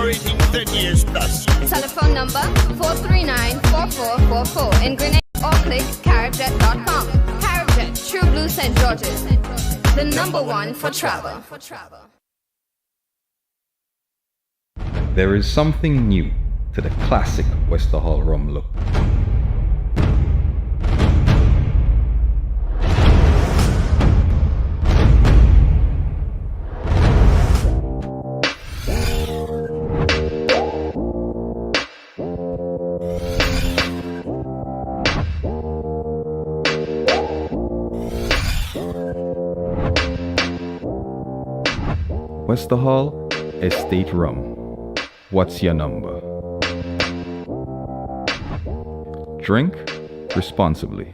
celebrating 30 years plus. Telephone number 439-4444 in Grenada or click caribjet.com. Caribjet, True Blue St. George's, the number one for travel. There is something new to the classic Westerhall rum look. Westerhall Estate Rum. What's your number? Drink responsibly.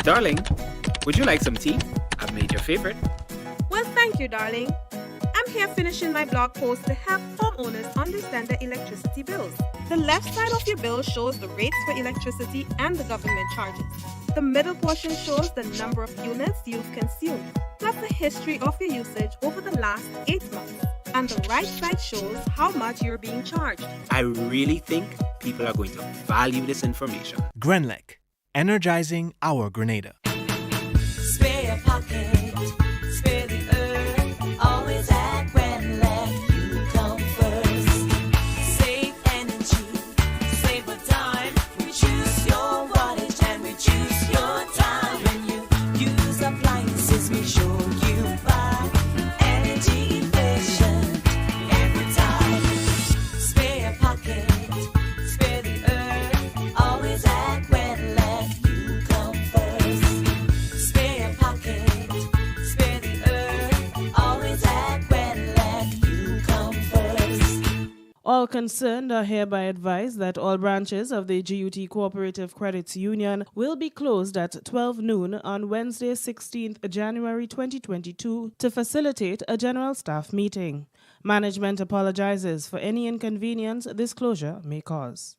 Darling, would you like some tea? I've made your favorite. Well, thank you, darling. I'm here finishing my blog post to help homeowners understand their electricity bills. The left side of your bill shows the rates for electricity and the government charges. The middle portion shows the number of units you've consumed, plus the history of your usage over the last 8 months. And the right side shows how much you're being charged. I really think people are going to value this information. Grenlec, energizing our Grenada. Spare your pocket, spare the earth, always at Grenlec, you come first. Save energy, save a dime, reduce your wattage and reduce your time. When you use appliances, make sure you buy energy efficient every time. Spare your pocket, spare the earth, always at Grenlec, you come first. Spare your pocket, spare the earth, always at Grenlec, you come first. All concerned are hereby advised that all branches of the GUT Cooperative Credit Union will be closed at 12 noon on Wednesday, 16th January 2022 to facilitate a general staff meeting. Management apologizes for any inconvenience this closure may cause.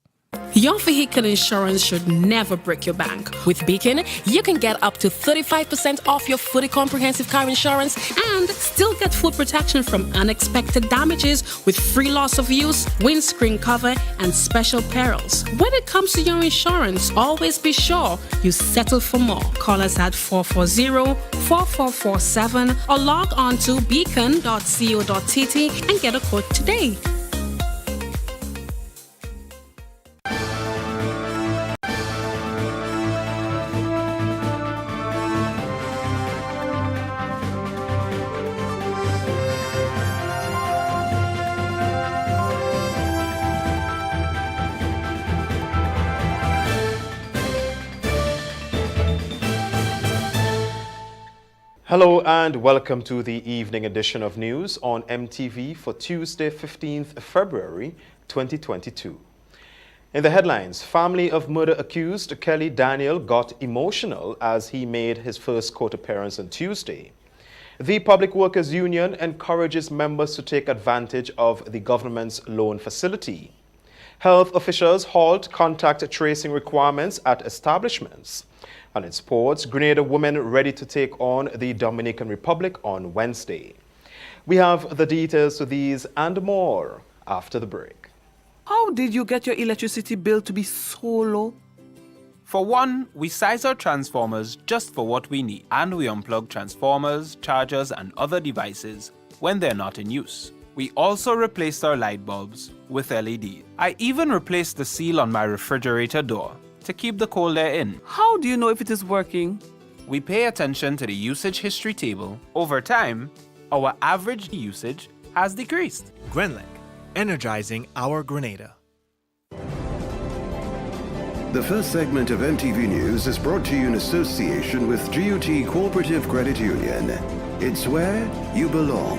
Your vehicle insurance should never break your bank. With Beacon, you can get up to 35% off your fully comprehensive car insurance and still get full protection from unexpected damages with free loss of use, windscreen cover, and special perils. When it comes to your insurance, always be sure you settle for more. Call us at 440-4447 or log on to beacon.co.tt and get a quote today. Hello and welcome to the evening edition of news on MTV for Tuesday, 15th February 2022. In the headlines, family of murder accused Kelly Daniel got emotional as he made his first court appearance on Tuesday. The Public Workers Union encourages members to take advantage of the government's loan facility. Health officials halt contact tracing requirements at establishments. And in sports, Grenada women ready to take on the Dominican Republic on Wednesday. We have the details to these and more after the break. How did you get your electricity bill to be so low? For one, we size our transformers just for what we need, and we unplug transformers, chargers, and other devices when they're not in use. We also replaced our light bulbs with LED. I even replaced the seal on my refrigerator door to keep the cold air in. How do you know if it is working? We pay attention to the usage history table. Over time, our average usage has decreased. Grenlec, energizing our Grenada. The first segment of MTV News is brought to you in association with GUT Cooperative Credit Union. It's where you belong.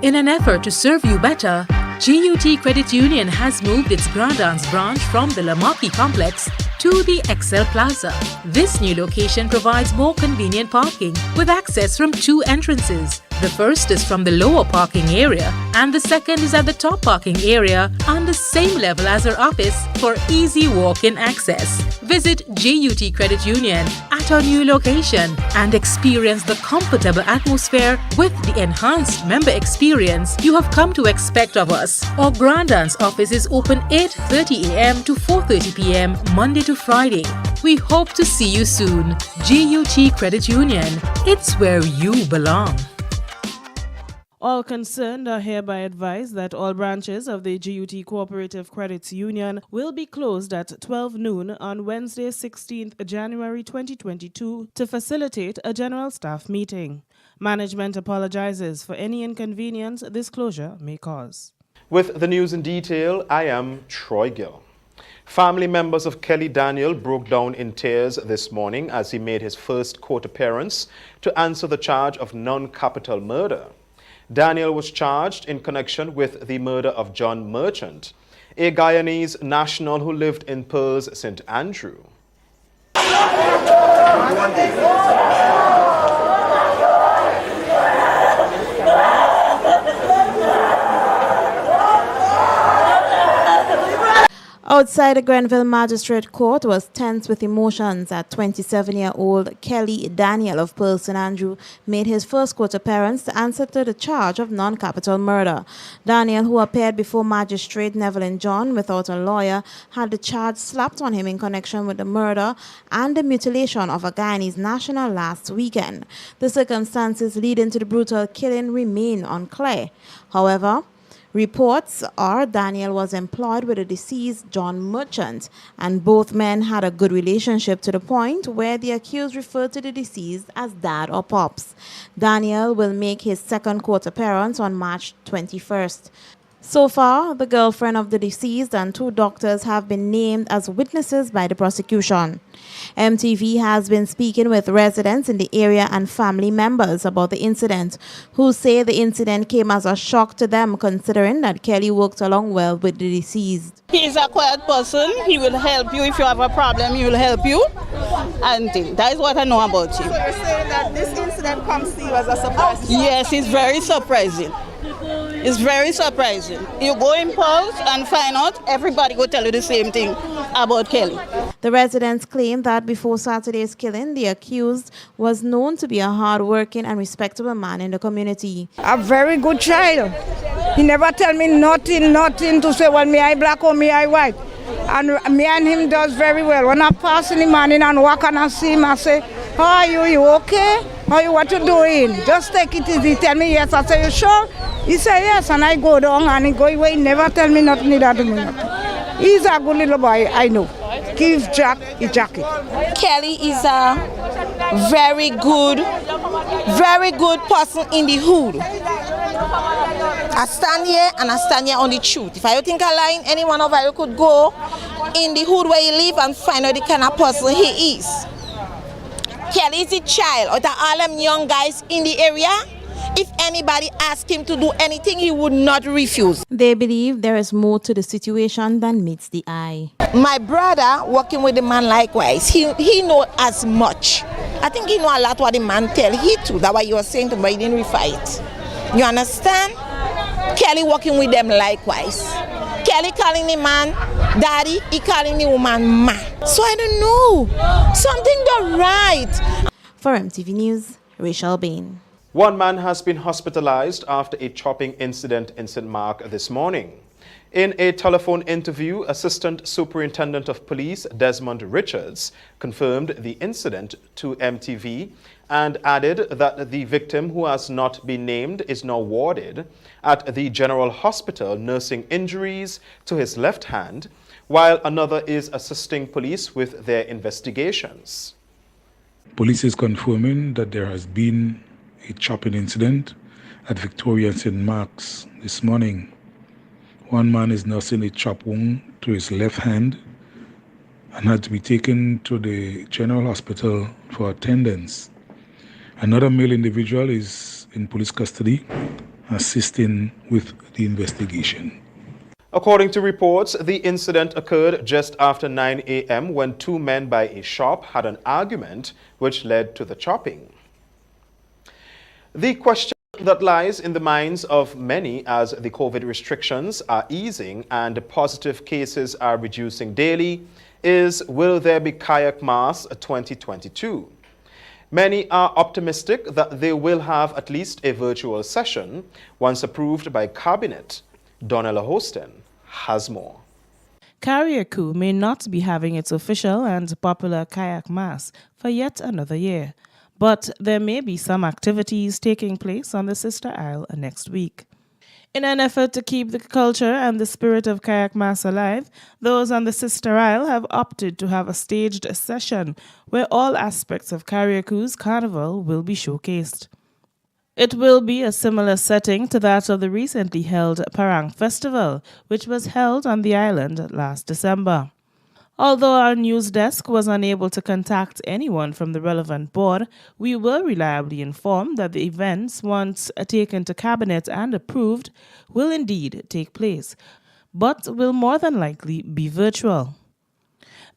In an effort to serve you better, GUT Credit Union has moved its Grandance branch from the Lamaki complex to the Excel Plaza. This new location provides more convenient parking with access from 2 entrances. The first is from the lower parking area and the second is at the top parking area on the same level as our office for easy walk-in access. Visit GUT Credit Union at our new location and experience the comfortable atmosphere with the enhanced member experience you have come to expect of us. Our Grand Dance office is open 8:30 a.m. to 4:30 p.m. Monday to Friday. We hope to see you soon. GUT Credit Union. It's where you belong. All concerned are hereby advised that all branches of the GUT Cooperative Credit Union will be closed at 12 noon on Wednesday, 16th January 2022 to facilitate a general staff meeting. Management apologizes for any inconvenience this closure may cause. With the news in detail, I am Troy Gill. Family members of Kelly Daniel broke down in tears this morning as he made his first court appearance to answer the charge of non-capital murder. Daniel was charged in connection with the murder of John Merchant, a Guyanese national who lived in Pearls, St. Andrew. Outside the Grenville Magistrate Court was tense with emotions as 27-year-old Kelly Daniel of Pearl St. Andrew made his first court appearance to answer to the charge of non-capital murder. Daniel, who appeared before Magistrate Neville John without a lawyer, had the charge slapped on him in connection with the murder and the mutilation of a Guyanese national last weekend. The circumstances leading to the brutal killing remain unclear. However, reports are Daniel was employed with the deceased John Merchant, and both men had a good relationship to the point where the accused referred to the deceased as Dad or Pops. Daniel will make his second court appearance on March 21st. So far, the girlfriend of the deceased and 2 doctors have been named as witnesses by the prosecution. MTV has been speaking with residents in the area and family members about the incident, who say the incident came as a shock to them considering that Kelly worked along well with the deceased. He is a quiet person. He will help you if you have a problem. He will help you. And that is what I know about him. So you're saying that this incident comes to you as a surprise? Yes, it's very surprising. It's very surprising. You go in polls and find out, everybody will tell you the same thing about Kelly. The residents claim that before Saturday's killing, the accused was known to be a hard-working and respectable man in the community. A very good child. He never tell me nothing to say, well, me I black or me I white. And me and him does very well. When I pass in the morning and walk and I see him, I say, how are you? You okay? How you, what you doing? Just take it easy. Tell me yes. I say, you sure? He say yes, and I go down and he go away. He never tell me nothing. He doesn't me nothing. He's a good little boy, I know. Give Jack his jacket. Kelly is a very good person in the hood. I stand here and I stand here on the truth. If I think I lie, any one of you could go in the hood where he live and find out the kind of person he is. Kelly is a child out of all them young guys in the area. If anybody asked him to do anything, he would not refuse. They believe there is more to the situation than meets the eye. My brother, working with the man likewise, he know as much. I think he know a lot what the man tell he too. That's why you were saying to me, he didn't refight. You understand? Kelly working with them likewise. Kelly calling the man daddy, he calling the woman ma. So I don't know. Something not right. For MTV News, Rachel Bain. One man has been hospitalized after a chopping incident in St. Mark this morning. In a telephone interview, Assistant Superintendent of Police Desmond Richards confirmed the incident to MTV and added that the victim, who has not been named, is now warded at the General Hospital nursing injuries to his left hand, while another is assisting police with their investigations. Police is confirming that there has been a chopping incident at Victoria and St. Mark's this morning. One man is nursing a chop wound to his left hand and had to be taken to the General Hospital for attendance. Another male individual is in police custody, assisting with the investigation. According to reports, the incident occurred just after 9 a.m. when two men by a shop had an argument which led to the chopping. The question that lies in the minds of many as the COVID restrictions are easing and positive cases are reducing daily is, will there be Kayak Mass 2022? Many are optimistic that they will have at least a virtual session once approved by Cabinet. Donella Hostin has more. Carriacou may not be having its official and popular Kayak Mass for yet another year, but there may be some activities taking place on the Sister Isle next week. In an effort to keep the culture and the spirit of Kayak Mass alive, those on the Sister Isle have opted to have a staged session where all aspects of Carriacou's carnival will be showcased. It will be a similar setting to that of the recently held Parang Festival, which was held on the island last December. Although our news desk was unable to contact anyone from the relevant board, we were reliably informed that the events, once taken to Cabinet and approved, will indeed take place, but will more than likely be virtual.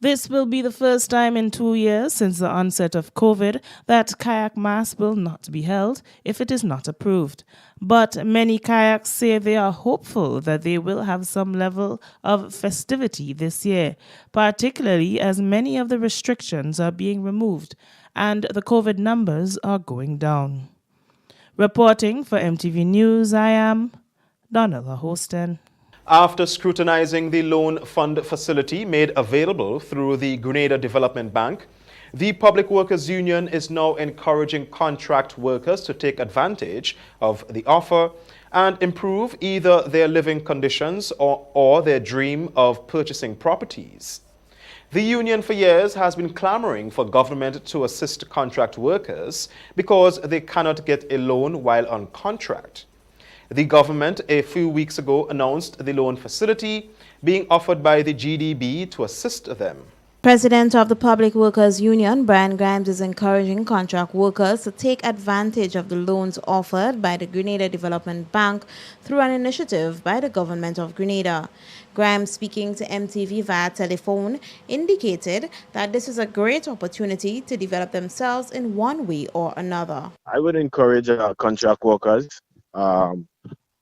This will be the first time in 2 years since the onset of COVID that Kayak Mass will not be held if it is not approved. But many kayaks say they are hopeful that they will have some level of festivity this year, particularly as many of the restrictions are being removed and the COVID numbers are going down. Reporting for MTV News, I am Donella Hostin. After scrutinizing the loan fund facility made available through the Grenada Development Bank, the Public Workers Union is now encouraging contract workers to take advantage of the offer and improve either their living conditions or their dream of purchasing properties. The union for years has been clamoring for government to assist contract workers because they cannot get a loan while on contract. The government a few weeks ago announced the loan facility being offered by the GDB to assist them. President of the Public Workers Union, Brian Grimes, is encouraging contract workers to take advantage of the loans offered by the Grenada Development Bank through an initiative by the government of Grenada. Grimes, speaking to MTV via telephone, indicated that this is a great opportunity to develop themselves in one way or another. I would encourage contract workers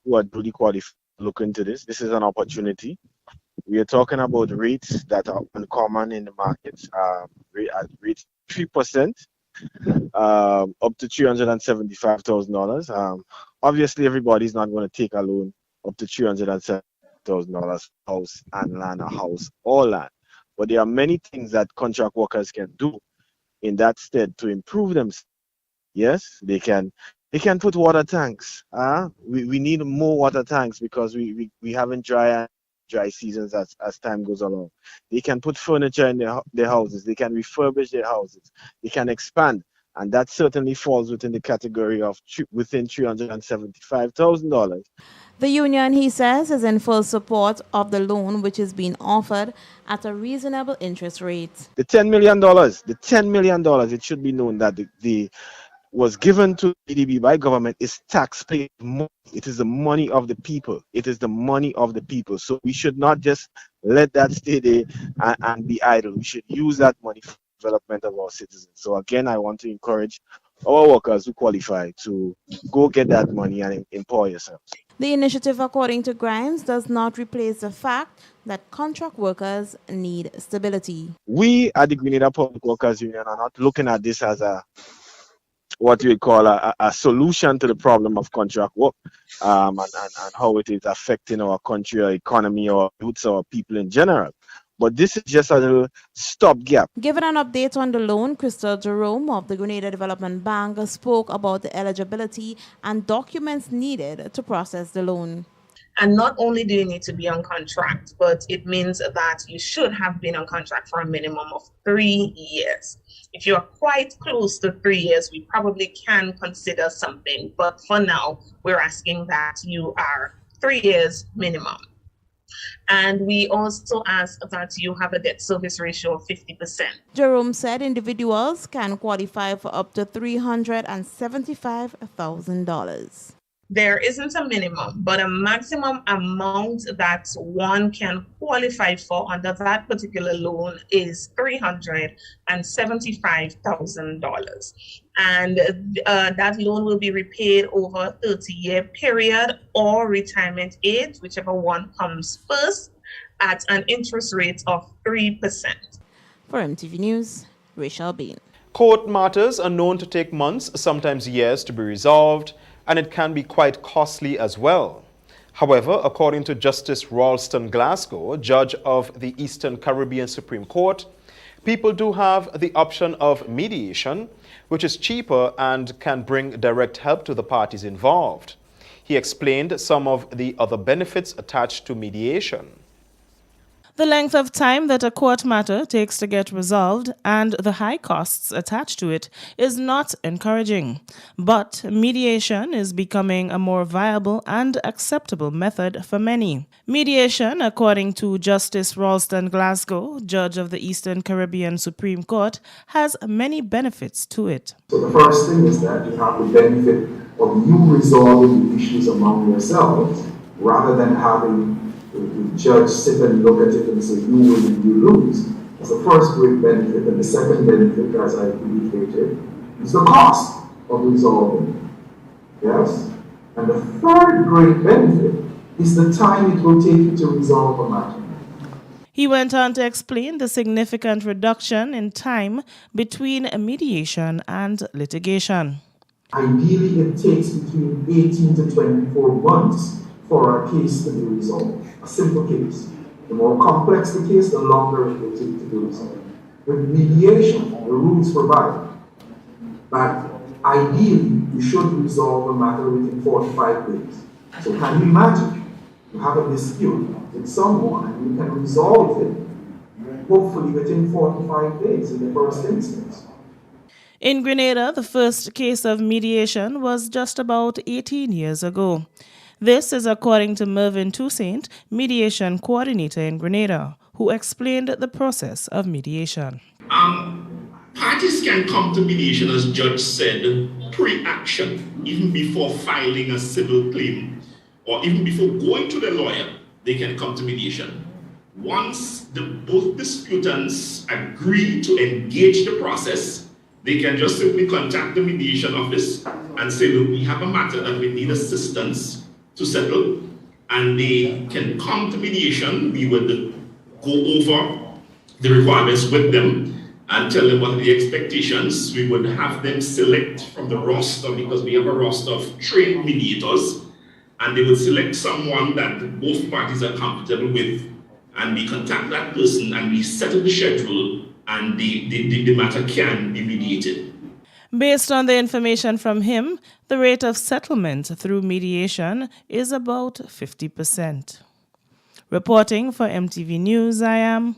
who are duly qualified to look into this. This is an opportunity. We are talking about rates that are uncommon in the markets, rates 3%, up to $375,000. Obviously, everybody's not going to take a loan up to $370,000 house and land, a house or land. But there are many things that contract workers can do in that stead to improve themselves. Yes, they can put water tanks. We need more water tanks because we haven't dry seasons as time goes along. They can put furniture in their houses. They can refurbish their houses. They can expand. And that certainly falls within the category of within $375,000. The union, he says, is in full support of the loan which is being offered at a reasonable interest rate. The $10 million, it should be known that the was given to EDB by government is taxpayer money. It is the money of the people. It is the money of the people. So we should not just let that stay there and be idle. We should use that money for the development of our citizens. So again, I want to encourage our workers who qualify to go get that money and employ yourselves. The initiative, according to Grimes, does not replace the fact that contract workers need stability. We at the Grenada Public Workers Union are not looking at this as what we call a solution to the problem of contract work and how it is affecting our country, our economy, our youths, our people in general. But this is just a little stopgap. Given an update on the loan, Crystal Jerome of the Grenada Development Bank spoke about the eligibility and documents needed to process the loan. And not only do you need to be on contract, but it means that you should have been on contract for a minimum of 3 years. If you're quite close to 3 years, we probably can consider something. But for now, we're asking that you are 3 years minimum. And we also ask that you have a debt service ratio of 50%. Jerome said individuals can qualify for up to $375,000. There isn't a minimum, but a maximum amount that one can qualify for under that particular loan is $375,000. And that loan will be repaid over a 30-year period or retirement age, whichever one comes first, at an interest rate of 3%. For MTV News, Rachel Bean. Court matters are known to take months, sometimes years, to be resolved, and it can be quite costly as well. However, according to Justice Ralston Glasgow, judge of the Eastern Caribbean Supreme Court, people do have the option of mediation, which is cheaper and can bring direct help to the parties involved. He explained some of the other benefits attached to mediation. The length of time that a court matter takes to get resolved and the high costs attached to it is not encouraging. But mediation is becoming a more viable and acceptable method for many. Mediation, according to Justice Ralston Glasgow, judge of the Eastern Caribbean Supreme Court, has many benefits to it. So the first thing is that you have the benefit of you resolving the issues among yourselves rather than having the judge sit and look at it and say, you win and you lose. That's the first great benefit. And the second benefit, as I indicated, is the cost of resolving. Yes? And the third great benefit is the time it will take you to resolve a matter. He went on to explain the significant reduction in time between mediation and litigation. Ideally, it takes between 18 to 24 months for a case to be resolved. A simple case. The more complex the case, the longer it will take to be resolved. With mediation, the rules provide that ideally you should resolve a matter within 45 days. So can you imagine? You have a dispute with someone and you can resolve it hopefully within 45 days in the first instance. In Grenada, the first case of mediation was just about 18 years ago. This is according to Mervyn Toussaint, mediation coordinator in Grenada, who explained the process of mediation. Parties can come to mediation, as Judge said, pre-action, even before filing a civil claim, or even before going to the lawyer, they can come to mediation. Once both disputants agree to engage the process, they can just simply contact the mediation office and say, look, we have a matter that we need assistance to settle, and they can come to mediation. We would go over the requirements with them and tell them what are the expectations. We would have them select from the roster, because we have a roster of trained mediators, and they would select someone that both parties are comfortable with, and we contact that person and we settle the schedule, and the matter can be mediated. Based on the information from him, the rate of settlement through mediation is about 50%. Reporting for MTV News, I am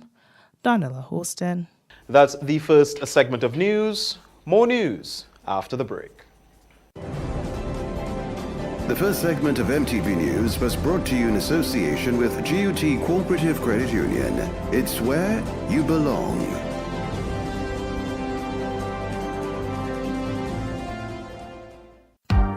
Donella Hosten. That's the first segment of news. More news after the break. The first segment of MTV News was brought to you in association with GUT Cooperative Credit Union. It's where you belong.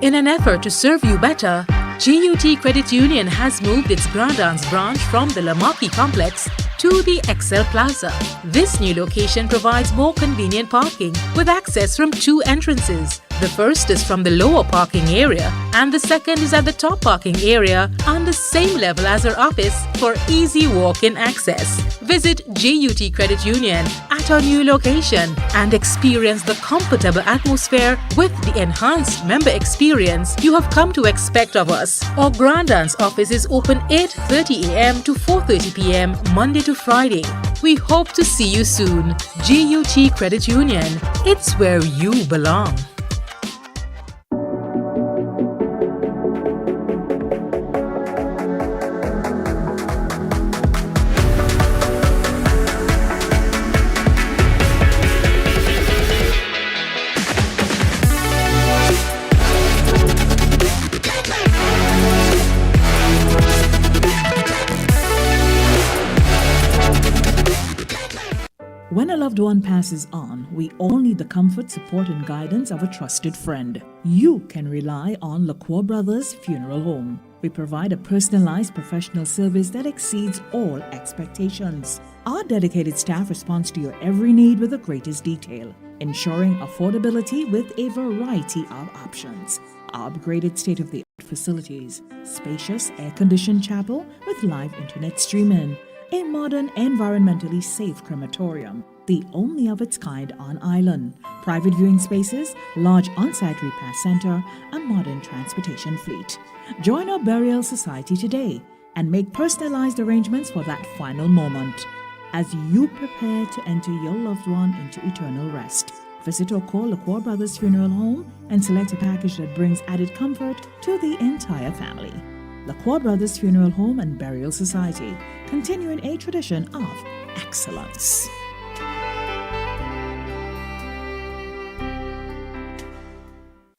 In an effort to serve you better, GUT Credit Union has moved its Grandans branch from the Lamaki complex to the Excel Plaza. This new location provides more convenient parking with access from 2 entrances. The first is from the lower parking area and the second is at the top parking area on the same level as our office for easy walk-in access. Visit GUT Credit Union at our new location and experience the comfortable atmosphere with the enhanced member experience you have come to expect of us. Our Grandans office is open 8:30 a.m. to 4:30 p.m. Monday to Friday. We hope to see you soon. GUT Credit Union. It's where you belong. When a loved one passes on, we all need the comfort, support, and guidance of a trusted friend. You can rely on LaCroix Brothers Funeral Home. We provide a personalized professional service that exceeds all expectations. Our dedicated staff responds to your every need with the greatest detail, ensuring affordability with a variety of options. Our upgraded state-of-the-art facilities, spacious air-conditioned chapel with live internet streaming, a modern, environmentally safe crematorium, the only of its kind on island, private viewing spaces, large on-site repast center, a modern transportation fleet. Join our burial society today and make personalized arrangements for that final moment as you prepare to enter your loved one into eternal rest. Visit or call LaCroix Brothers Funeral Home and select a package that brings added comfort to the entire family. LaCroix Brothers Funeral Home and Burial Society, continuing a tradition of excellence.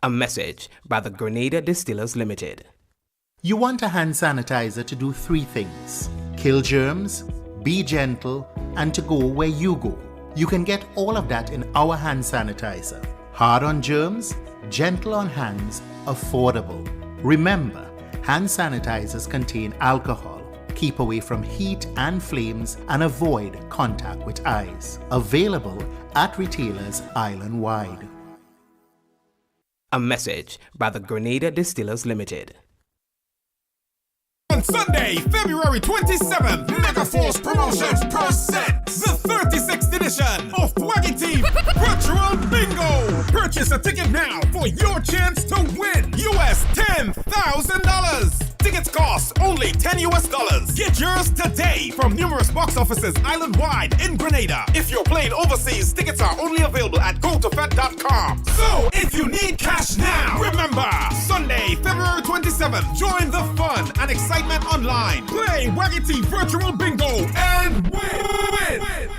A message by the Grenada Distillers Limited. You want a hand sanitizer to do 3 things: kill germs, be gentle, and to go where you go. You can get all of that in our hand sanitizer. Hard on germs, gentle on hands, affordable. Remember, hand sanitizers contain alcohol. Keep away from heat and flames and avoid contact with eyes. Available at retailers island-wide. A message by the Grenada Distillers Limited. On Sunday, February 27th, Mega Force Promotions presents the 36th edition of Waggy Virtual Bingo. Purchase a ticket now for your chance to win US $10,000. Tickets cost only $10. Get yours today from numerous box offices island-wide in Grenada. If you're playing overseas, tickets are only available at gotofet.com. So, if you need cash now, remember, Sunday, February 27th, join the fun and excitement online. Play Waggy Virtual Bingo and win!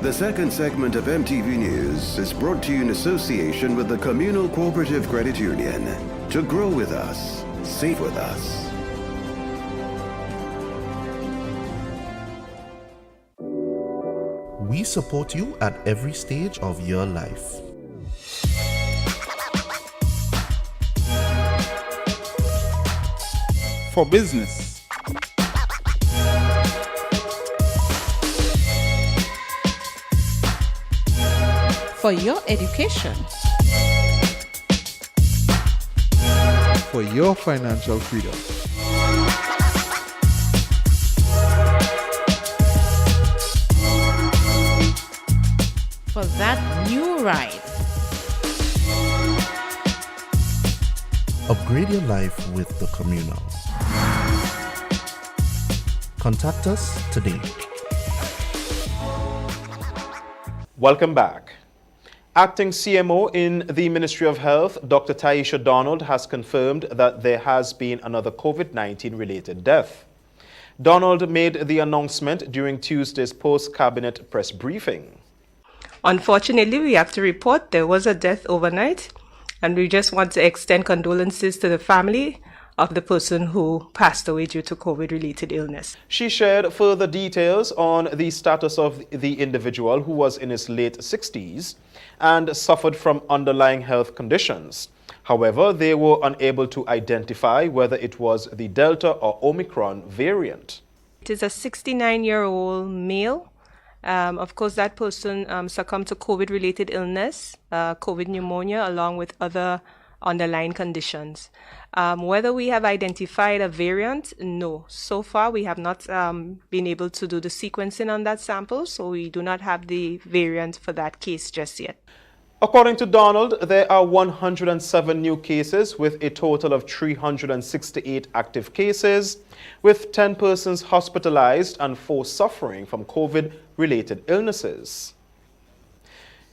The second segment of MTV News is brought to you in association with the Communal Cooperative Credit Union. To grow with us, save with us. We support you at every stage of your life. For business, for your education, for your financial freedom, for that new ride. Upgrade your life with the Communal. Contact us today. Welcome back. Acting CMO in the Ministry of Health, Dr. Taisha Donald, has confirmed that there has been another COVID-19 related death. Donald made the announcement during Tuesday's post-cabinet press briefing. Unfortunately, we have to report there was a death overnight, and we just want to extend condolences to the family of the person who passed away due to COVID-related illness. She shared further details on the status of the individual, who was in his late 60s and suffered from underlying health conditions. However, they were unable to identify whether it was the Delta or Omicron variant. It is a 69-year-old male. Of course, that person succumbed to COVID-related illness, COVID pneumonia, along with other underlying conditions. Whether we have identified a variant, no. So far, we have not been able to do the sequencing on that sample, so we do not have the variant for that case just yet. According to Donald, there are 107 new cases with a total of 368 active cases, with 10 persons hospitalized and 4 suffering from COVID-related illnesses.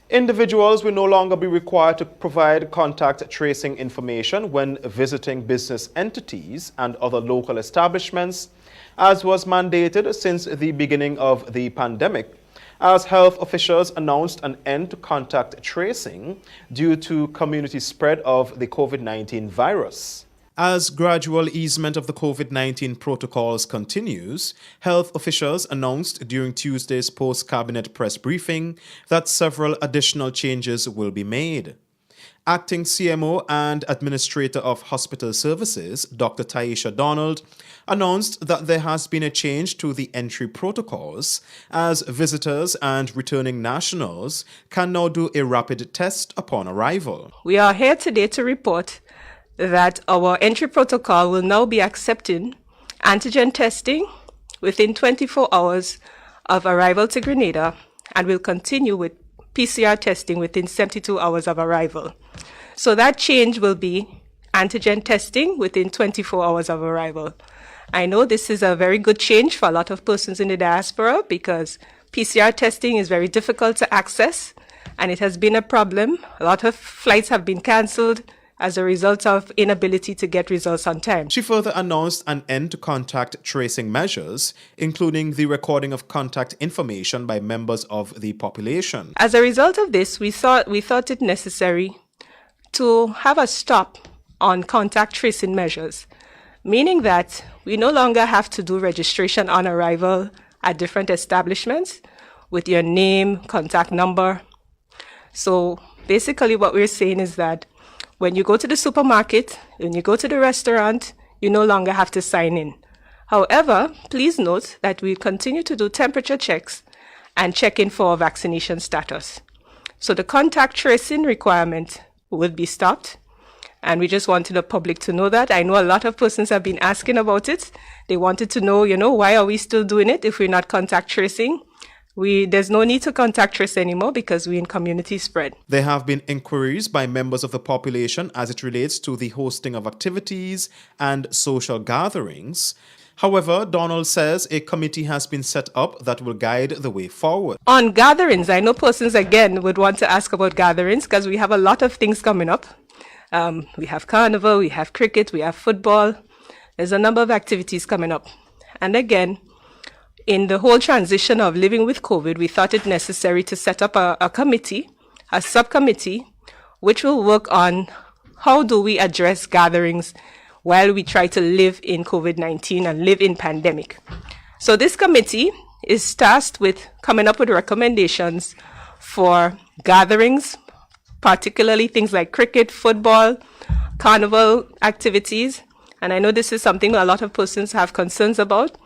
Individuals will no longer be required to provide contact tracing information when visiting business entities and other local establishments, as was mandated since the beginning of the pandemic, as health officials announced an end to contact tracing due to community spread of the COVID-19 virus. As gradual easement of the COVID-19 protocols continues, health officials announced during Tuesday's post-cabinet press briefing that several additional changes will be made. Acting CMO and Administrator of Hospital Services, Dr. Taisha Donald, announced that there has been a change to the entry protocols as visitors and returning nationals can now do a rapid test upon arrival. We are here today to report that our entry protocol will now be accepting antigen testing within 24 hours of arrival to Grenada and will continue with PCR testing within 72 hours of arrival. So that change will be antigen testing within 24 hours of arrival. I know this is a very good change for a lot of persons in the diaspora because PCR testing is very difficult to access and it has been a problem. A lot of flights have been cancelled as a result of inability to get results on time. She further announced an end to contact tracing measures, including the recording of contact information by members of the population. As a result of this, we thought it necessary to have a stop on contact tracing measures, meaning that we no longer have to do registration on arrival at different establishments with your name, contact number. So basically what we're saying is that when you go to the supermarket, when you go to the restaurant, you no longer have to sign in. However, please note that we continue to do temperature checks and check in for vaccination status. So the contact tracing requirement will be stopped. And we just wanted the public to know that. I know a lot of persons have been asking about it. They wanted to know, why are we still doing it if we're not contact tracing? There's no need to contact trace anymore because we're in community spread. There have been inquiries by members of the population as it relates to the hosting of activities and social gatherings. However, Donald says a committee has been set up that will guide the way forward. On gatherings, I know persons again would want to ask about gatherings because we have a lot of things coming up. We have carnival, we have cricket, we have football. There's a number of activities coming up. And again, in the whole transition of living with COVID, we thought it necessary to set up a committee, a subcommittee, which will work on how do we address gatherings while we try to live in COVID-19 and live in pandemic. So this committee is tasked with coming up with recommendations for gatherings, particularly things like cricket, football, carnival activities. And I know this is something a lot of persons have concerns about.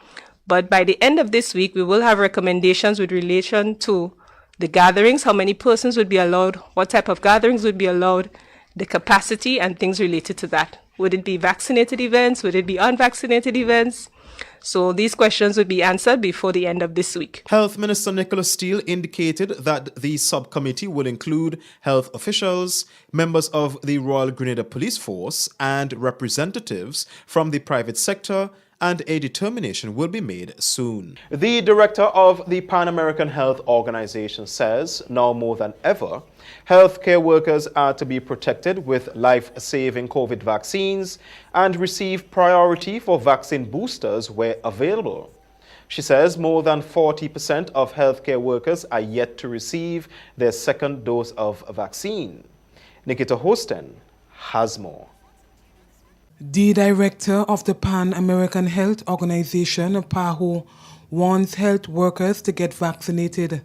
But by the end of this week, we will have recommendations with relation to the gatherings, how many persons would be allowed, what type of gatherings would be allowed, the capacity and things related to that. Would it be vaccinated events? Would it be unvaccinated events? So these questions would be answered before the end of this week. Health Minister Nicholas Steele indicated that the subcommittee will include health officials, members of the Royal Grenada Police Force, and representatives from the private sector, and a determination will be made soon. The director of the Pan American Health Organization says, now more than ever, healthcare workers are to be protected with life-saving COVID vaccines and receive priority for vaccine boosters where available. She says more than 40% of healthcare workers are yet to receive their second dose of vaccine. Nikita Hosten has more. The director of the Pan American Health Organization, PAHO, wants health workers to get vaccinated.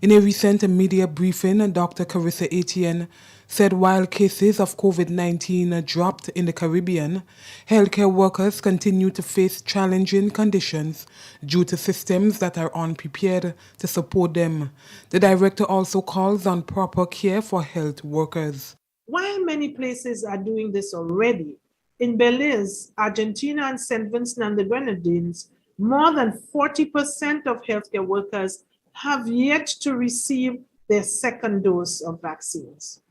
In a recent media briefing, Dr. Carissa Etienne said while cases of COVID-19 dropped in the Caribbean, healthcare workers continue to face challenging conditions due to systems that are unprepared to support them. The director also calls on proper care for health workers. While many places are doing this already, in Belize, Argentina, and St. Vincent and the Grenadines, more than 40% of healthcare workers have yet to receive their second dose of vaccines.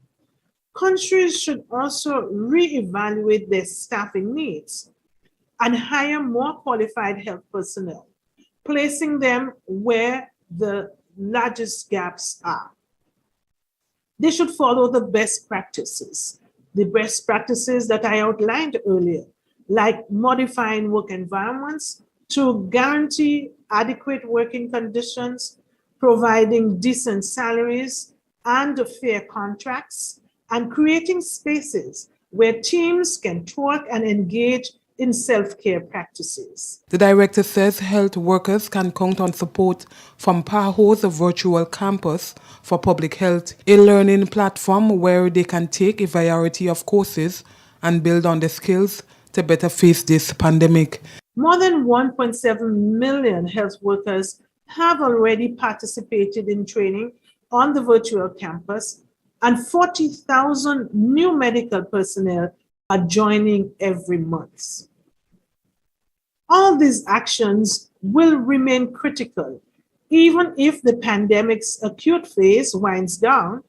Countries should also reevaluate their staffing needs and hire more qualified health personnel, placing them where the largest gaps are. They should follow the best practices that I outlined earlier, like modifying work environments to guarantee adequate working conditions, providing decent salaries and fair contracts, and creating spaces where teams can talk and engage in self-care practices. The director says health workers can count on support from PAHO's virtual campus for public health, a learning platform where they can take a variety of courses and build on their skills to better face this pandemic. More than 1.7 million health workers have already participated in training on the virtual campus, and 40,000 new medical personnel are joining every month. All these actions will remain critical, even if the pandemic's acute phase winds down,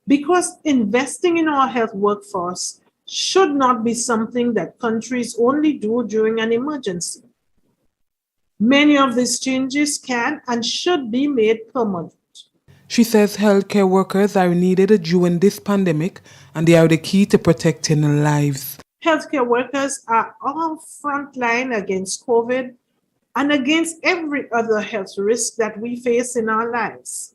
because investing in our health workforce should not be something that countries only do during an emergency. Many of these changes can and should be made permanent. She says healthcare workers are needed during this pandemic and they are the key to protecting lives. Healthcare workers are all frontline against COVID and against every other health risk that we face in our lives.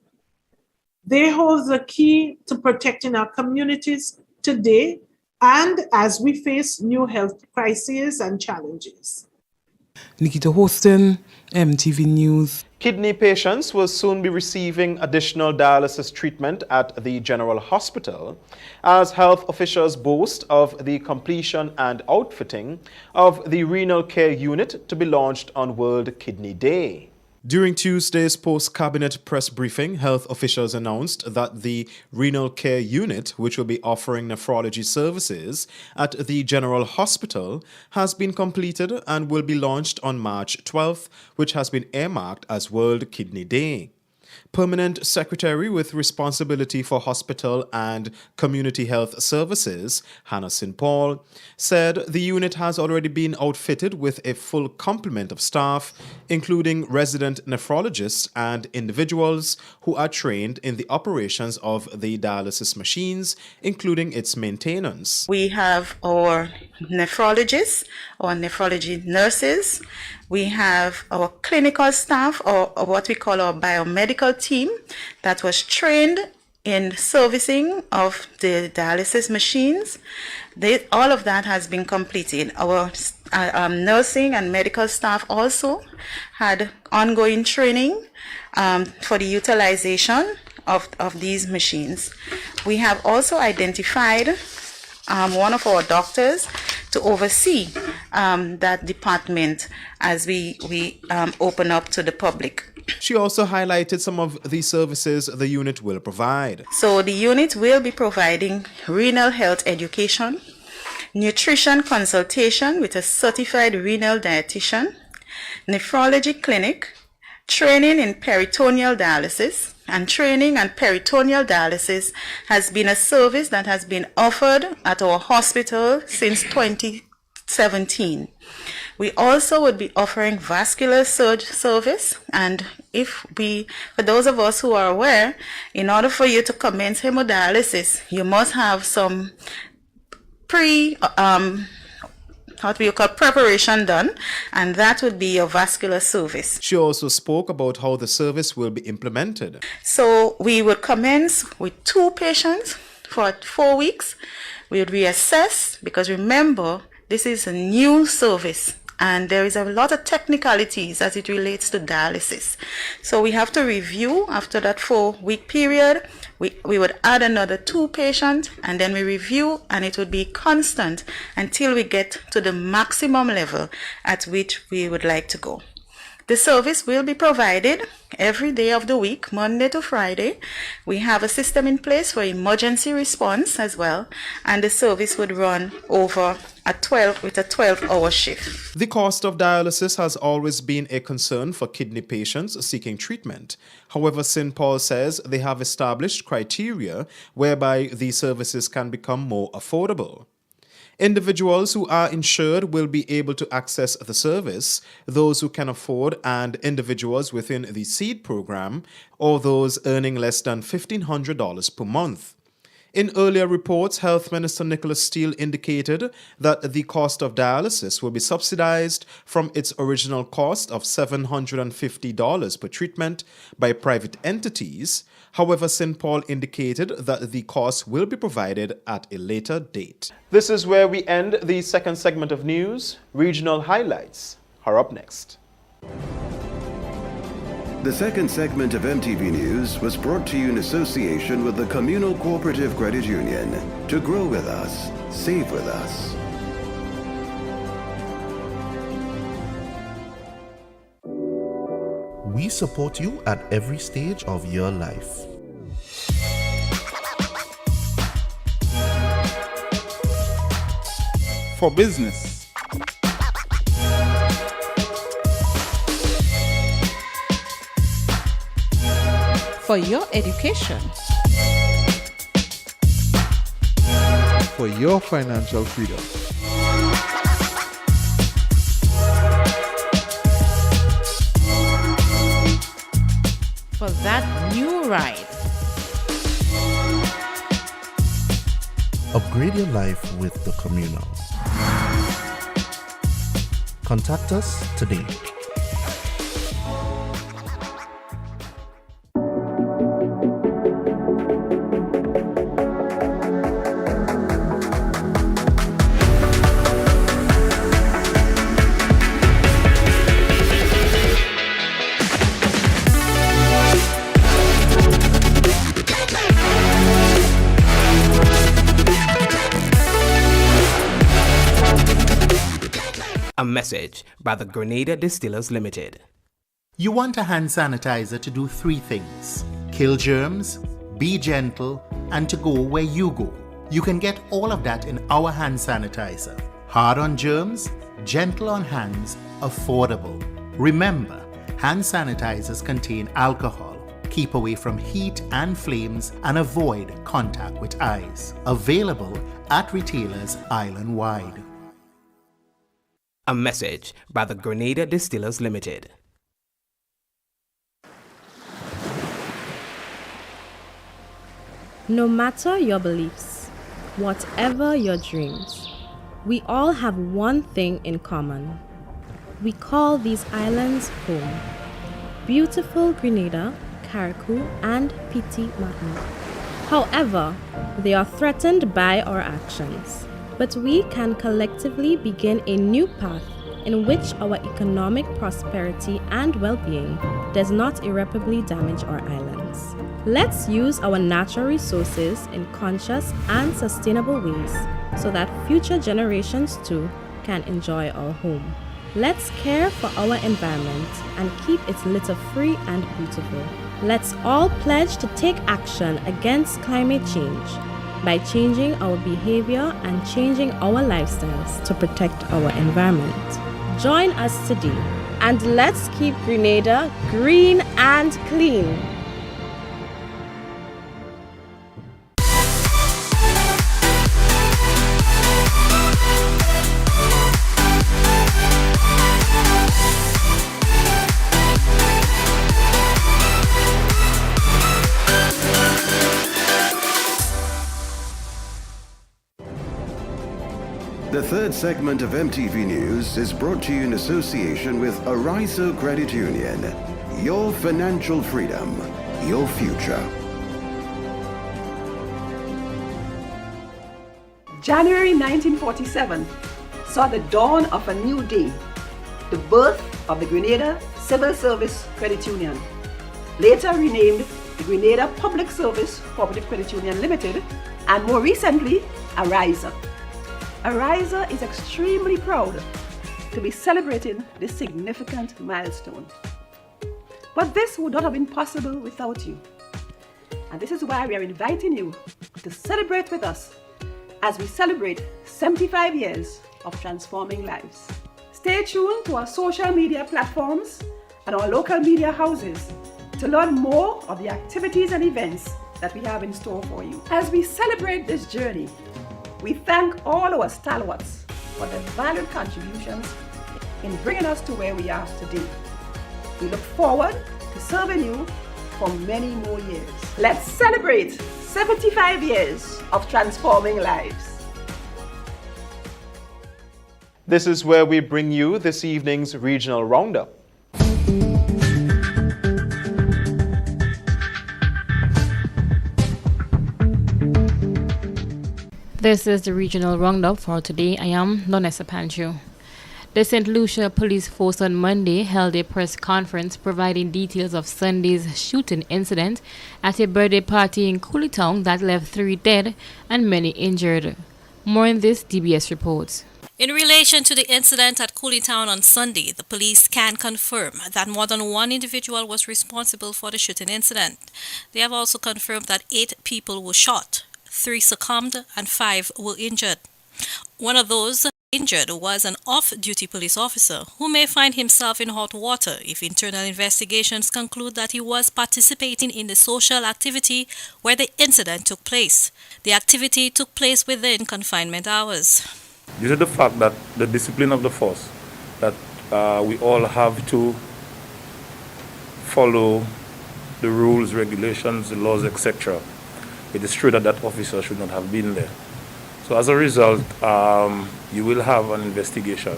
They hold the key to protecting our communities today and as we face new health crises and challenges. Nikita Houston, MTV News. Kidney patients will soon be receiving additional dialysis treatment at the General Hospital as health officials boast of the completion and outfitting of the renal care unit to be launched on World Kidney Day. During Tuesday's post-cabinet press briefing, health officials announced that the renal care unit, which will be offering nephrology services at the General Hospital, has been completed and will be launched on March 12th, which has been earmarked as World Kidney Day. Permanent Secretary with responsibility for hospital and community health services, Hannah St. Paul, said the unit has already been outfitted with a full complement of staff, including resident nephrologists and individuals who are trained in the operations of the dialysis machines, including its maintenance. We have our nephrologists, our nephrology nurses. We have our clinical staff, or what we call our biomedical team, that was trained in servicing of the dialysis machines. All of that has been completed. Our nursing and medical staff also had ongoing training for the utilization of these machines. We have also identified one of our doctors to oversee that department as we open up to the public. She also highlighted some of the services the unit will provide. So the unit will be providing renal health education, nutrition consultation with a certified renal dietitian, nephrology clinic, training in peritoneal dialysis, and training and peritoneal dialysis has been a service that has been offered at our hospital since 2017. We also would be offering vascular surge service, and for those of us who are aware, in order for you to commence hemodialysis, you must have some preparation done, and that would be your vascular service. She also spoke about how the service will be implemented. So we would commence with 2 patients for 4 weeks. We would reassess, because remember, this is a new service and there is a lot of technicalities as it relates to dialysis. So we have to review after that 4-week period. We would add another 2 patients, and then we review, and it would be constant until we get to the maximum level at which we would like to go. The service will be provided every day of the week, Monday to Friday. We have a system in place for emergency response as well, and the service would run over with a 12-hour shift. The cost of dialysis has always been a concern for kidney patients seeking treatment. However, St. Paul says they have established criteria whereby these services can become more affordable. Individuals who are insured will be able to access the service, those who can afford, and individuals within the SEED program, or those earning less than $1,500 per month. In earlier reports, Health Minister Nicholas Steele indicated that the cost of dialysis will be subsidized from its original cost of $750 per treatment by private entities. However, St. Paul indicated that the cost will be provided at a later date. This is where we end the second segment of news. Regional highlights are up next. The second segment of MTV News was brought to you in association with the Communal Cooperative Credit Union. To grow with us, save with us. We support you at every stage of your life. For business. For your education. For your financial freedom. For that new ride. Upgrade your life with the Communal. Contact us today. A message by the Grenada Distillers Limited. You want a hand sanitizer to do three things: kill germs, be gentle, and to go where you go. You can get all of that in our hand sanitizer. Hard on germs, gentle on hands, affordable. Remember, hand sanitizers contain alcohol. Keep away from heat and flames and avoid contact with eyes. Available at retailers island-wide. A message by the Grenada Distillers Limited. No matter your beliefs, whatever your dreams, we all have one thing in common. We call these islands home. Beautiful Grenada, Carriacou, and Petit Mahi. However, they are threatened by our actions. But we can collectively begin a new path in which our economic prosperity and well-being does not irreparably damage our islands. Let's use our natural resources in conscious and sustainable ways so that future generations too can enjoy our home. Let's care for our environment and keep it litter-free and beautiful. Let's all pledge to take action against climate change by changing our behavior and changing our lifestyles to protect our environment. Join us today and let's keep Grenada green and clean. The third segment of MTV News is brought to you in association with Arizo Credit Union. Your financial freedom, your future. January 1947 saw the dawn of a new day, the birth of the Grenada Civil Service Credit Union, later renamed the Grenada Public Service Cooperative Credit Union Limited, and more recently, Arizo. Arizo is extremely proud to be celebrating this significant milestone. But this would not have been possible without you. And this is why we are inviting you to celebrate with us as we celebrate 75 years of transforming lives. Stay tuned to our social media platforms and our local media houses to learn more of the activities and events that we have in store for you. As we celebrate this journey, we thank all our stalwarts for their valued contributions in bringing us to where we are today. We look forward to serving you for many more years. Let's celebrate 75 years of transforming lives. This is where we bring you this evening's regional roundup. This is the regional roundup for today. I am Lonessa Pancho. The St. Lucia Police Force on Monday held a press conference providing details of Sunday's shooting incident at a birthday party in Cooleytown that left 3 dead and many injured. More in this DBS report. In relation to the incident at Cooleytown on Sunday, the police can confirm that more than one individual was responsible for the shooting incident. They have also confirmed that 8 people were shot, 3 succumbed, and 5 were injured. One of those injured was an off-duty police officer who may find himself in hot water if internal investigations conclude that he was participating in the social activity where the incident took place. The activity took place within confinement hours. Due to the fact that the discipline of the force, that we all have to follow the rules, regulations, the laws, etc., it is true that that officer should not have been there. So as a result, you will have an investigation,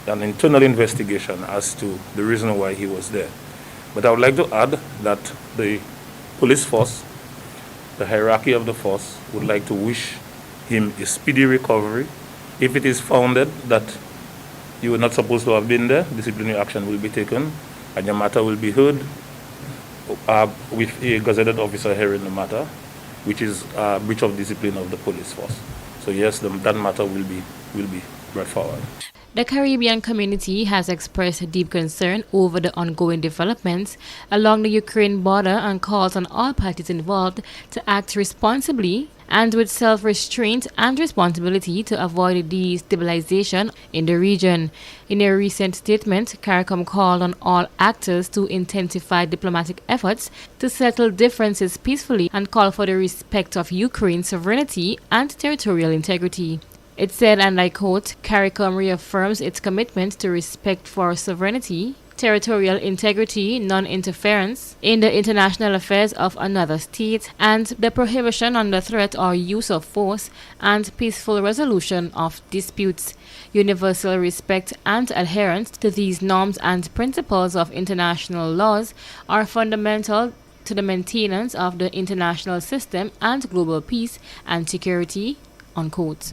an internal investigation as to the reason why he was there. But I would like to add that the police force, the hierarchy of the force, would like to wish him a speedy recovery. If it is founded that you were not supposed to have been there, disciplinary action will be taken and your matter will be heard with a gazetted officer hearing the matter, which is a breach of discipline of the police force. So yes, that matter will be brought forward. The Caribbean community has expressed deep concern over the ongoing developments along the Ukraine border and calls on all parties involved to act responsibly and with self-restraint and responsibility to avoid destabilization in the region. In a recent statement, CARICOM called on all actors to intensify diplomatic efforts to settle differences peacefully and call for the respect of Ukraine's sovereignty and territorial integrity. It said, and I quote, CARICOM reaffirms its commitment to respect for sovereignty, territorial integrity, non-interference in the international affairs of another state, and the prohibition under threat or use of force and peaceful resolution of disputes. Universal respect and adherence to these norms and principles of international laws are fundamental to the maintenance of the international system and global peace and security, unquote.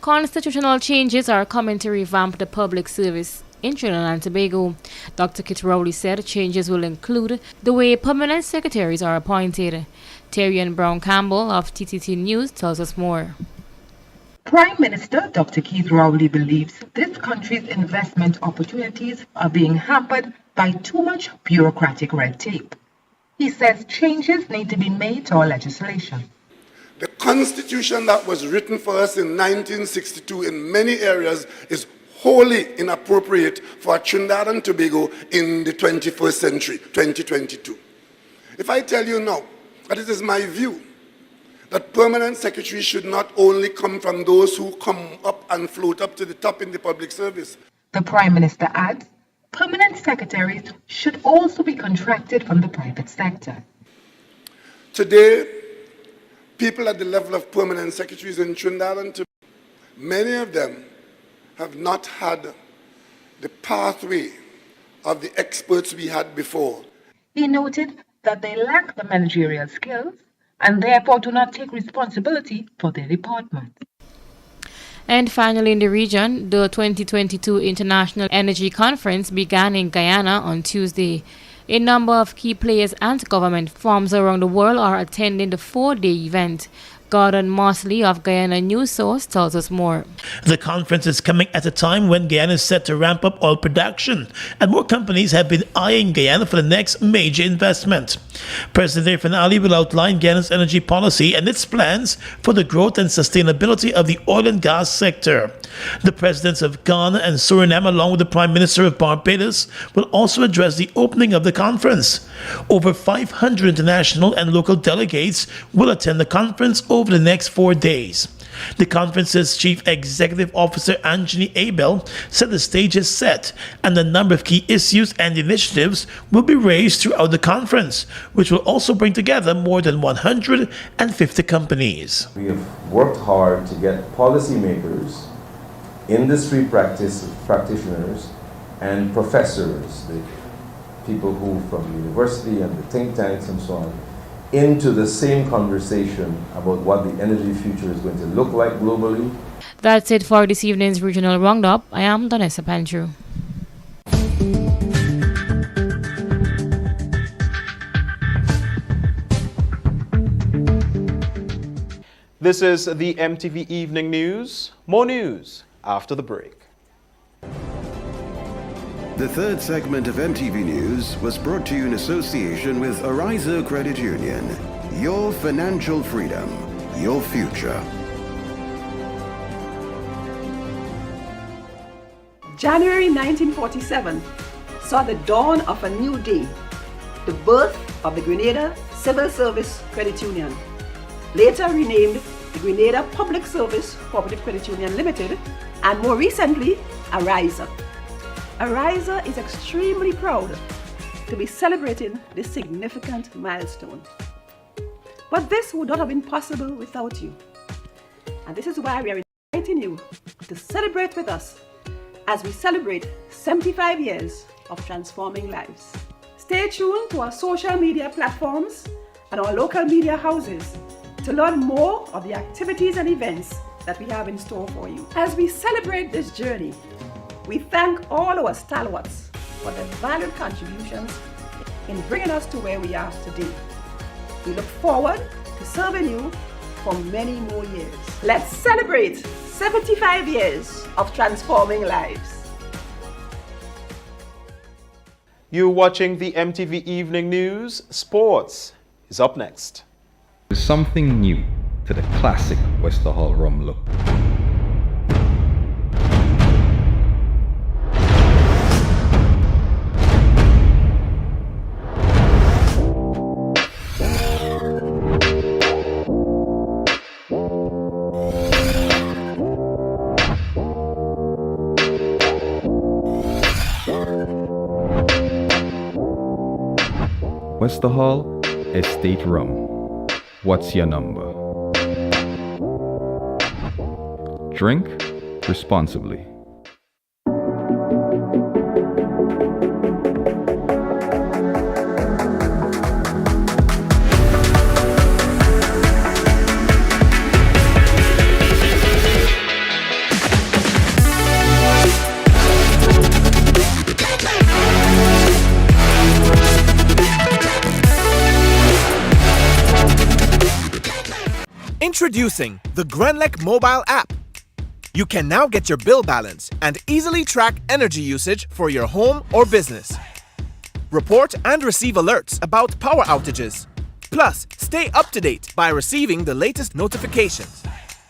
Constitutional changes are coming to revamp the public service in Trinidad and Tobago. Dr. Kit Rowley said changes will include the way permanent secretaries are appointed. Terrian Brown Campbell of TTT News tells us more. Prime Minister Dr. Keith Rowley believes this country's investment opportunities are being hampered by too much bureaucratic red tape. He says changes need to be made to our legislation. The constitution that was written for us in 1962 in many areas is wholly inappropriate for Trinidad and Tobago in the 21st century, 2022. If I tell you now that it is my view that permanent secretaries should not only come from those who come up and float up to the top in the public service. The Prime Minister adds, permanent secretaries should also be contracted from the private sector. Today, people at the level of permanent secretaries in Trinidad and Tobago, many of them have not had the pathway of the experts we had before. He noted that they lack the managerial skills and therefore do not take responsibility for their department. And finally, in the region, the 2022 International Energy Conference began in Guyana on Tuesday. A number of key players and government firms around the world are attending the 4-day event. Gordon Mosley of Guyana News Source tells us more. The conference is coming at a time when Guyana is set to ramp up oil production, and more companies have been eyeing Guyana for the next major investment. President Irfan Ali will outline Guyana's energy policy and its plans for the growth and sustainability of the oil and gas sector. The presidents of Ghana and Suriname, along with the Prime Minister of Barbados, will also address the opening of the conference. Over 500 international and local delegates will attend the conference over the next 4 days. The conference's Chief Executive Officer, Anthony Abel, said the stage is set and a number of key issues and initiatives will be raised throughout the conference, which will also bring together more than 150 companies. We have worked hard to get policymakers, industry practitioners, and professors, the people who from the university and the think tanks and so on, into the same conversation about what the energy future is going to look like globally. That's it for this evening's regional roundup. I am Donessa Pantru. This is the MTV Evening News. More news after the break. The third segment of MTV News was brought to you in association with Ariza Credit Union. Your financial freedom, your future. January 1947 saw the dawn of a new day, the birth of the Grenada Civil Service Credit Union, later renamed the Grenada Public Service Cooperative Credit Union Limited, and more recently, Ariza. Ariza is extremely proud to be celebrating this significant milestone. But this would not have been possible without you. And this is why we are inviting you to celebrate with us as we celebrate 75 years of transforming lives. Stay tuned to our social media platforms and our local media houses to learn more of the activities and events that we have in store for you. As we celebrate this journey, we thank all our stalwarts for their valued contributions in bringing us to where we are today. We look forward to serving you for many more years. Let's celebrate 75 years of transforming lives. You're watching the MTV Evening News. Sports is up next. There's something new to the classic Wester Hall rum look. Wester Hall Estate Rum. What's your number? Drink responsibly. Introducing the Grenlec mobile app. You can now get your bill balance and easily track energy usage for your home or business. Report and receive alerts about power outages. Plus, stay up to date by receiving the latest notifications.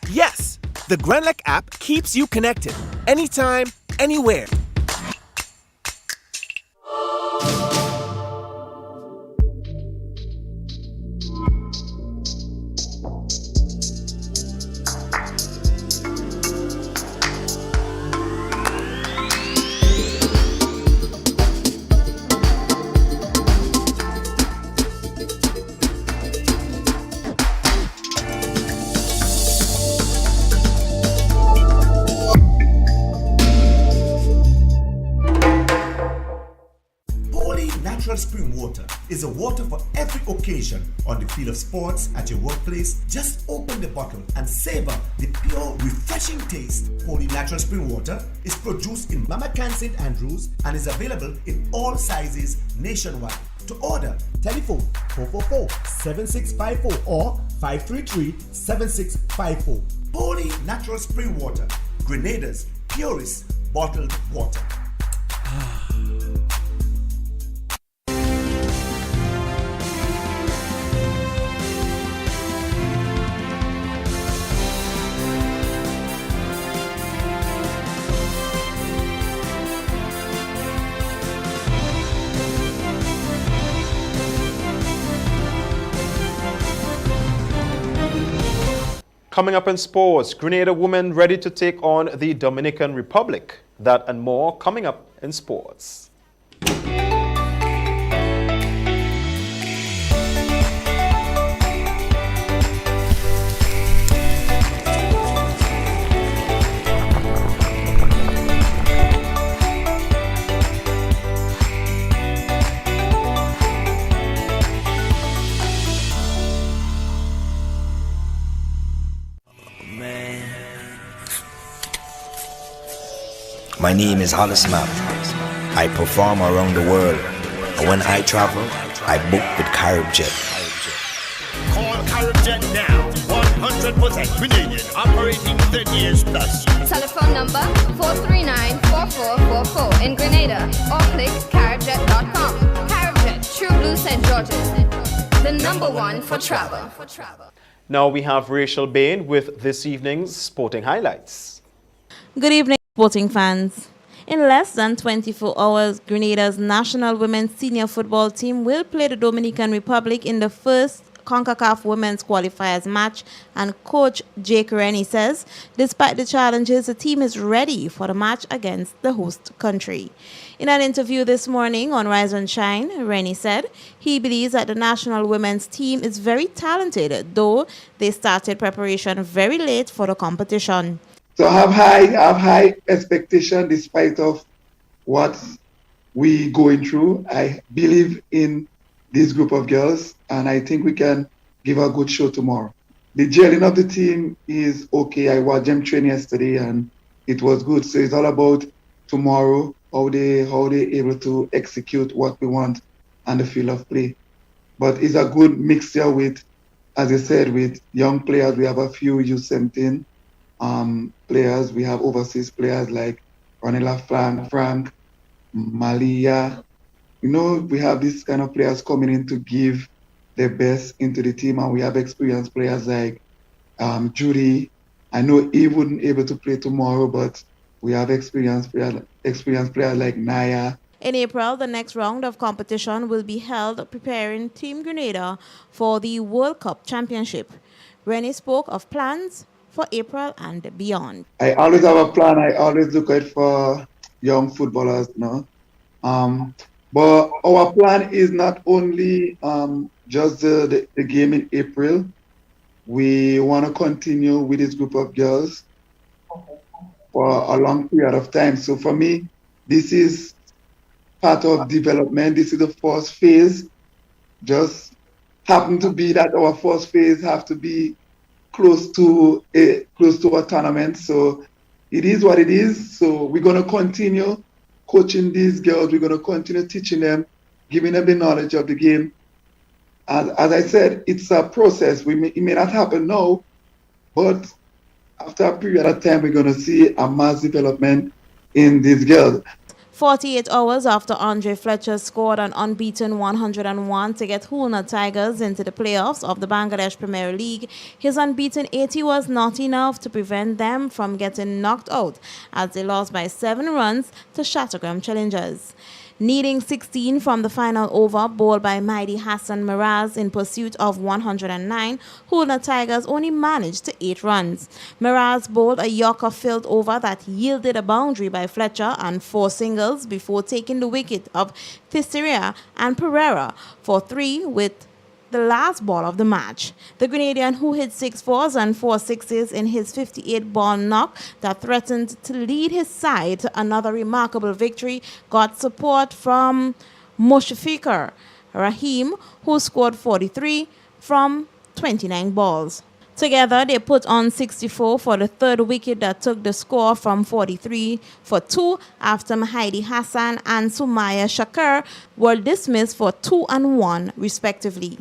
Yes, the Grenlec app keeps you connected anytime, anywhere. Spring water is a water for every occasion. On the field of sports, at your workplace, just open the bottle and savor the pure, refreshing taste. Holy Natural Spring Water is produced in Mama Can St. Andrews and is available in all sizes nationwide. To order, telephone 444-7654 or 533-7654. Holy Natural Spring Water, Grenada's purest bottled water. Coming up in sports, Grenada women ready to take on the Dominican Republic. That and more coming up in sports. My name is Hollis Map. I perform around the world. And when I travel, I book with CaribJet. Call CaribJet now. 100% Grenadian, operating 10 years plus. Telephone number 439-4444 in Grenada or click caribjet.com. CaribJet, True Blue St. George's. The #1 for travel. Now we have Rachel Bain with this evening's sporting highlights. Good evening, sporting fans. In less than 24 hours, Grenada's national women's senior football team will play the Dominican Republic in the first CONCACAF Women's Qualifiers match, and coach Jake Rennie says despite the challenges, the team is ready for the match against the host country. In an interview this morning on Rise and Shine, Rennie said he believes that the national women's team is very talented, though they started preparation very late for the competition. So I have high expectation despite of what we going through. I believe in this group of girls, and I think we can give a good show tomorrow. The gelling of the team is okay. I watched them train yesterday, and it was good. So it's all about tomorrow, how they able to execute what we want on the field of play. But it's a good mixture with, as I said, with young players. We have a few U17 players. We have overseas players like Ranela Frank, Malia. You know, we have these kind of players coming in to give their best into the team, and we have experienced players like Judy. I know he wouldn't able to play tomorrow, but we have experienced players like Naya. In April, the next round of competition will be held, preparing Team Grenada for the World Cup Championship. Rennie spoke of plans for April and beyond. I always have a plan. I always look out for young footballers, you know. But our plan is not only just the game in April. We want to continue with this group of girls for a long period of time. So for me, this is part of development. This is the first phase. Just happen to be that our first phase have to be close to a tournament. So it is what it is. So we're going to continue coaching these girls. We're going to continue teaching them, giving them the knowledge of the game. As I said, it's a process. It may not happen now, but after a period of time, we're going to see a mass development in these girls. 48 hours after Andre Fletcher scored an unbeaten 101 to get Hulna Tigers into the playoffs of the Bangladesh Premier League, his unbeaten 80 was not enough to prevent them from getting knocked out as they lost by 7 runs to Chattogram Challengers. Needing 16 from the final over bowled by Mahdi Hassan Miraz in pursuit of 109, Hulna Tigers only managed to 8 runs. Miraz bowled a Yorker-filled over that yielded a boundary by Fletcher and 4 singles before taking the wicket of Thissiria and Pereira for 3 with the last ball of the match. The Grenadian, who hit 6 fours and 4 sixes in his 58-ball knock that threatened to lead his side to another remarkable victory, got support from Mushfiqur Rahim, who scored 43 from 29 balls. Together, they put on 64 for the third wicket that took the score from 43 for 2 after Mahdi Hassan and Sumaya Shakir were dismissed for 2 and 1 respectively.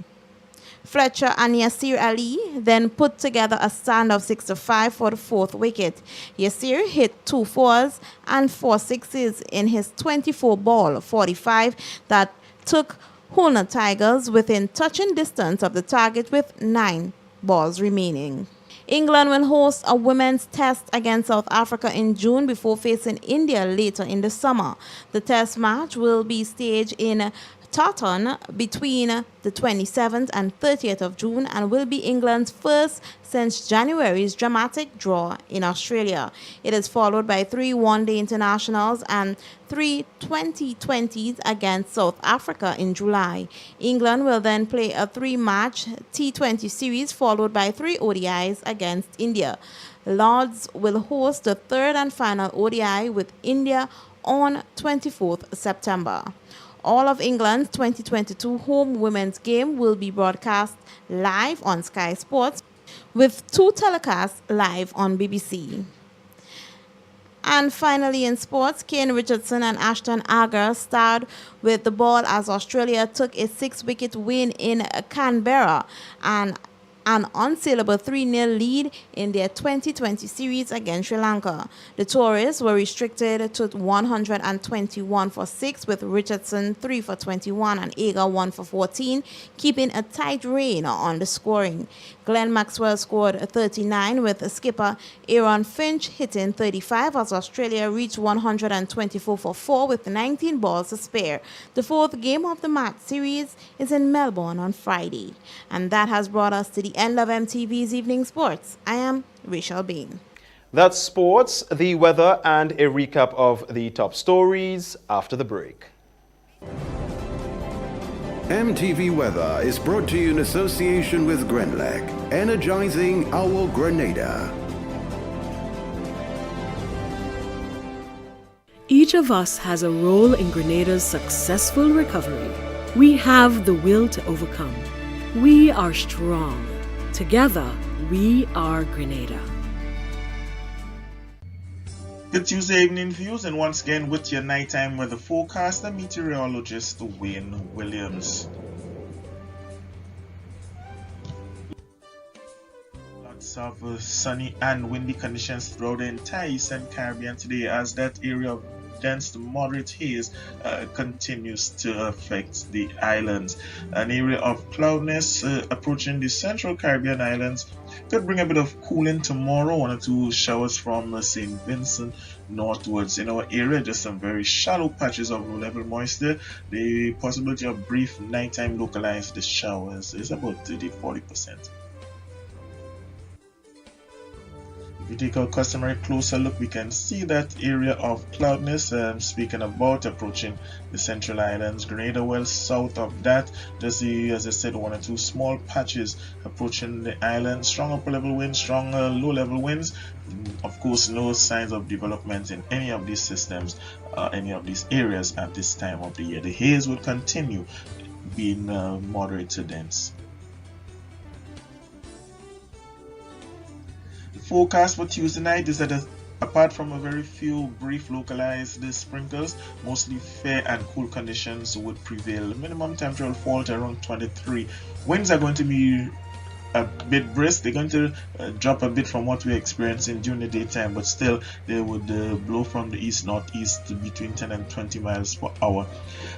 Fletcher and Yasir Ali then put together a stand of 65 for the 4th wicket. Yasir hit 2 fours and 4 sixes in his 24-ball 45 that took Hulna Tigers within touching distance of the target with 9 balls remaining. England will host a women's test against South Africa in June before facing India later in the summer. The test match will be staged in Taunton between the 27th and 30th of June and will be England's first since January's dramatic draw in Australia. It is followed by 3 one-day internationals and 3 2020s against South Africa in July. England will then play a 3-match T20 series followed by 3 ODIs against India. Lords will host the third and final ODI with India on 24th September. All of England's 2022 home women's game will be broadcast live on Sky Sports, with 2 telecasts live on BBC. And finally in sports, Kane Richardson and Ashton Agar starred with the ball as Australia took a 6-wicket win in Canberra and an unsaleable 3-0 lead in their 2020 series against Sri Lanka. The Tories were restricted to 121 for 6, with Richardson 3 for 21 and Agar 1 for 14, keeping a tight rein on the scoring. Glenn Maxwell scored 39, with skipper Aaron Finch hitting 35 as Australia reached 124 for 4 with 19 balls to spare. The 4th game of the match series is in Melbourne on Friday. And that has brought us to the end of MTV's Evening Sports. I am Rachel Bain. That's sports, the weather, and a recap of the top stories after the break. MTV Weather is brought to you in association with Grenlec, energizing our Grenada. Each of us has a role in Grenada's successful recovery. We have the will to overcome. We are strong. Together, we are Grenada. Good Tuesday evening views, and once again with your nighttime weather forecast, the meteorologist Wayne Williams. Lots of sunny and windy conditions throughout the entire Eastern Caribbean today, as that area of dense to moderate haze continues to affect the islands. An area of cloudiness approaching the Central Caribbean islands could bring a bit of cooling tomorrow. 1 or 2 showers from St. Vincent northwards. In our area, just some very shallow patches of low-level moisture. The possibility of brief nighttime localized showers is about 30-40%. If we take a customary closer look, we can see that area of cloudness speaking about approaching the Central Islands. Grenada well south of that, just see, as I said, 1 or 2 small patches approaching the island. Strong upper level winds, strong low level winds. Of course, no signs of development in any of these systems, any of these areas at this time of the year. The haze will continue being moderate to dense. Forecast for Tuesday night is that apart from a very few brief localized sprinkles, mostly fair and cool conditions would prevail. The minimum temperature will fall to around 23. Winds are going to be a bit brisk. They're going to drop a bit from what we're experiencing during the daytime, but still they would blow from the east-northeast to between 10 and 20 miles per hour.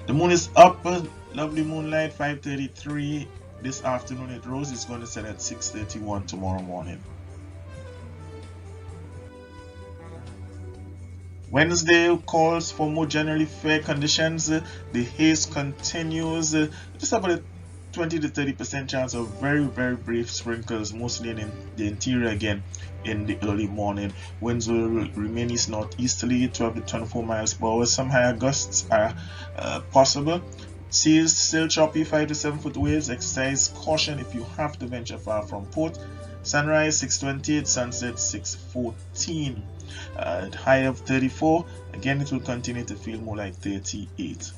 The moon is up, lovely moonlight, 5:33 this afternoon. It rose. It's going to set at 6:31 tomorrow morning. Wednesday calls for more generally fair conditions. The haze continues. Just about a 20 to 30% chance of very, very brief sprinkles, mostly in the interior again in the early morning. Winds will remain east-northeasterly, 12 to 24 miles per hour. Some higher gusts are possible. Seas still choppy, 5 to 7 foot waves. Exercise caution if you have to venture far from port. Sunrise 6:28, sunset 6:14. High of 34. Again, it will continue to feel more like 38.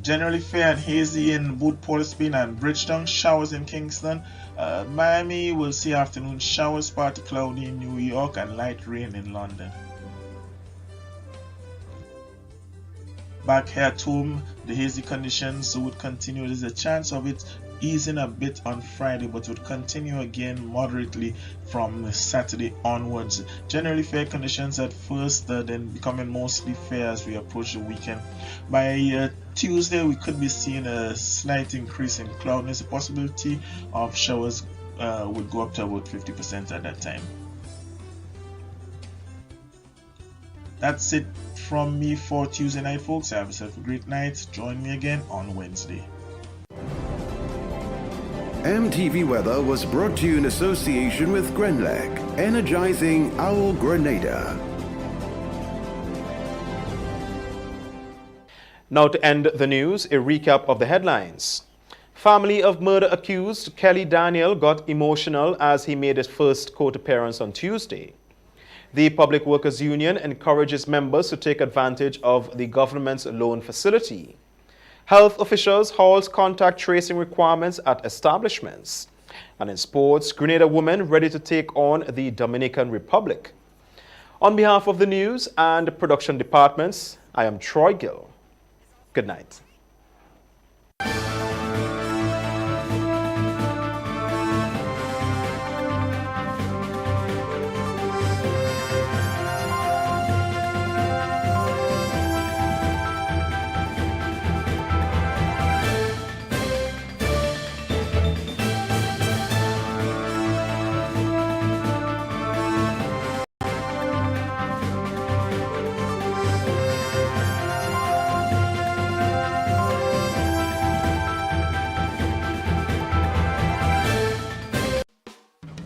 Generally fair and hazy in both Port of Spain and Bridgetown. Showers in Kingston. Miami will see afternoon showers, partly cloudy in New York, and light rain in London. Back here at home, the hazy conditions would continue. There's a chance of it easing a bit on Friday, but would continue again moderately from Saturday onwards. Generally fair conditions at first, then becoming mostly fair as we approach the weekend. By Tuesday, we could be seeing a slight increase in cloudiness. The possibility of showers would go up to about 50% at that time. That's it from me for Tuesday night, folks. Have yourself a great night. Join me again on Wednesday. MTV Weather was brought to you in association with Grenlec, energizing our Grenada. Now to end the news, a recap of the headlines. Family of murder accused Kelly Daniel got emotional as he made his first court appearance on Tuesday. The Public Workers Union encourages members to take advantage of the government's loan facility. Health officials halt contact tracing requirements at establishments. And in sports, Grenada women ready to take on the Dominican Republic. On behalf of the news and production departments, I am Troy Gill. Good night.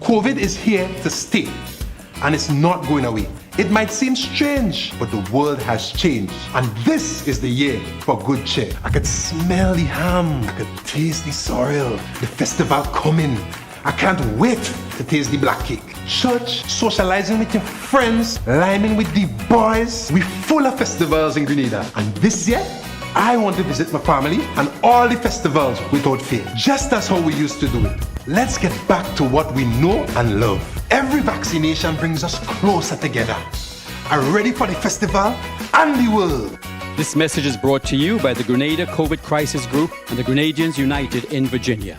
COVID is here to stay, and it's not going away. It might seem strange, but the world has changed, and this is the year for good cheer. I could smell the ham, I could taste the sorrel, the festival coming. I can't wait to taste the black cake. Church, socializing with your friends, liming with the boys. We're full of festivals in Grenada, and this year, I want to visit my family and all the festivals without fear, just as how we used to do it. Let's get back to what we know and love. Every vaccination brings us closer together. Are you ready for the festival and the world? This message is brought to you by the Grenada COVID Crisis Group and the Grenadians United in Virginia.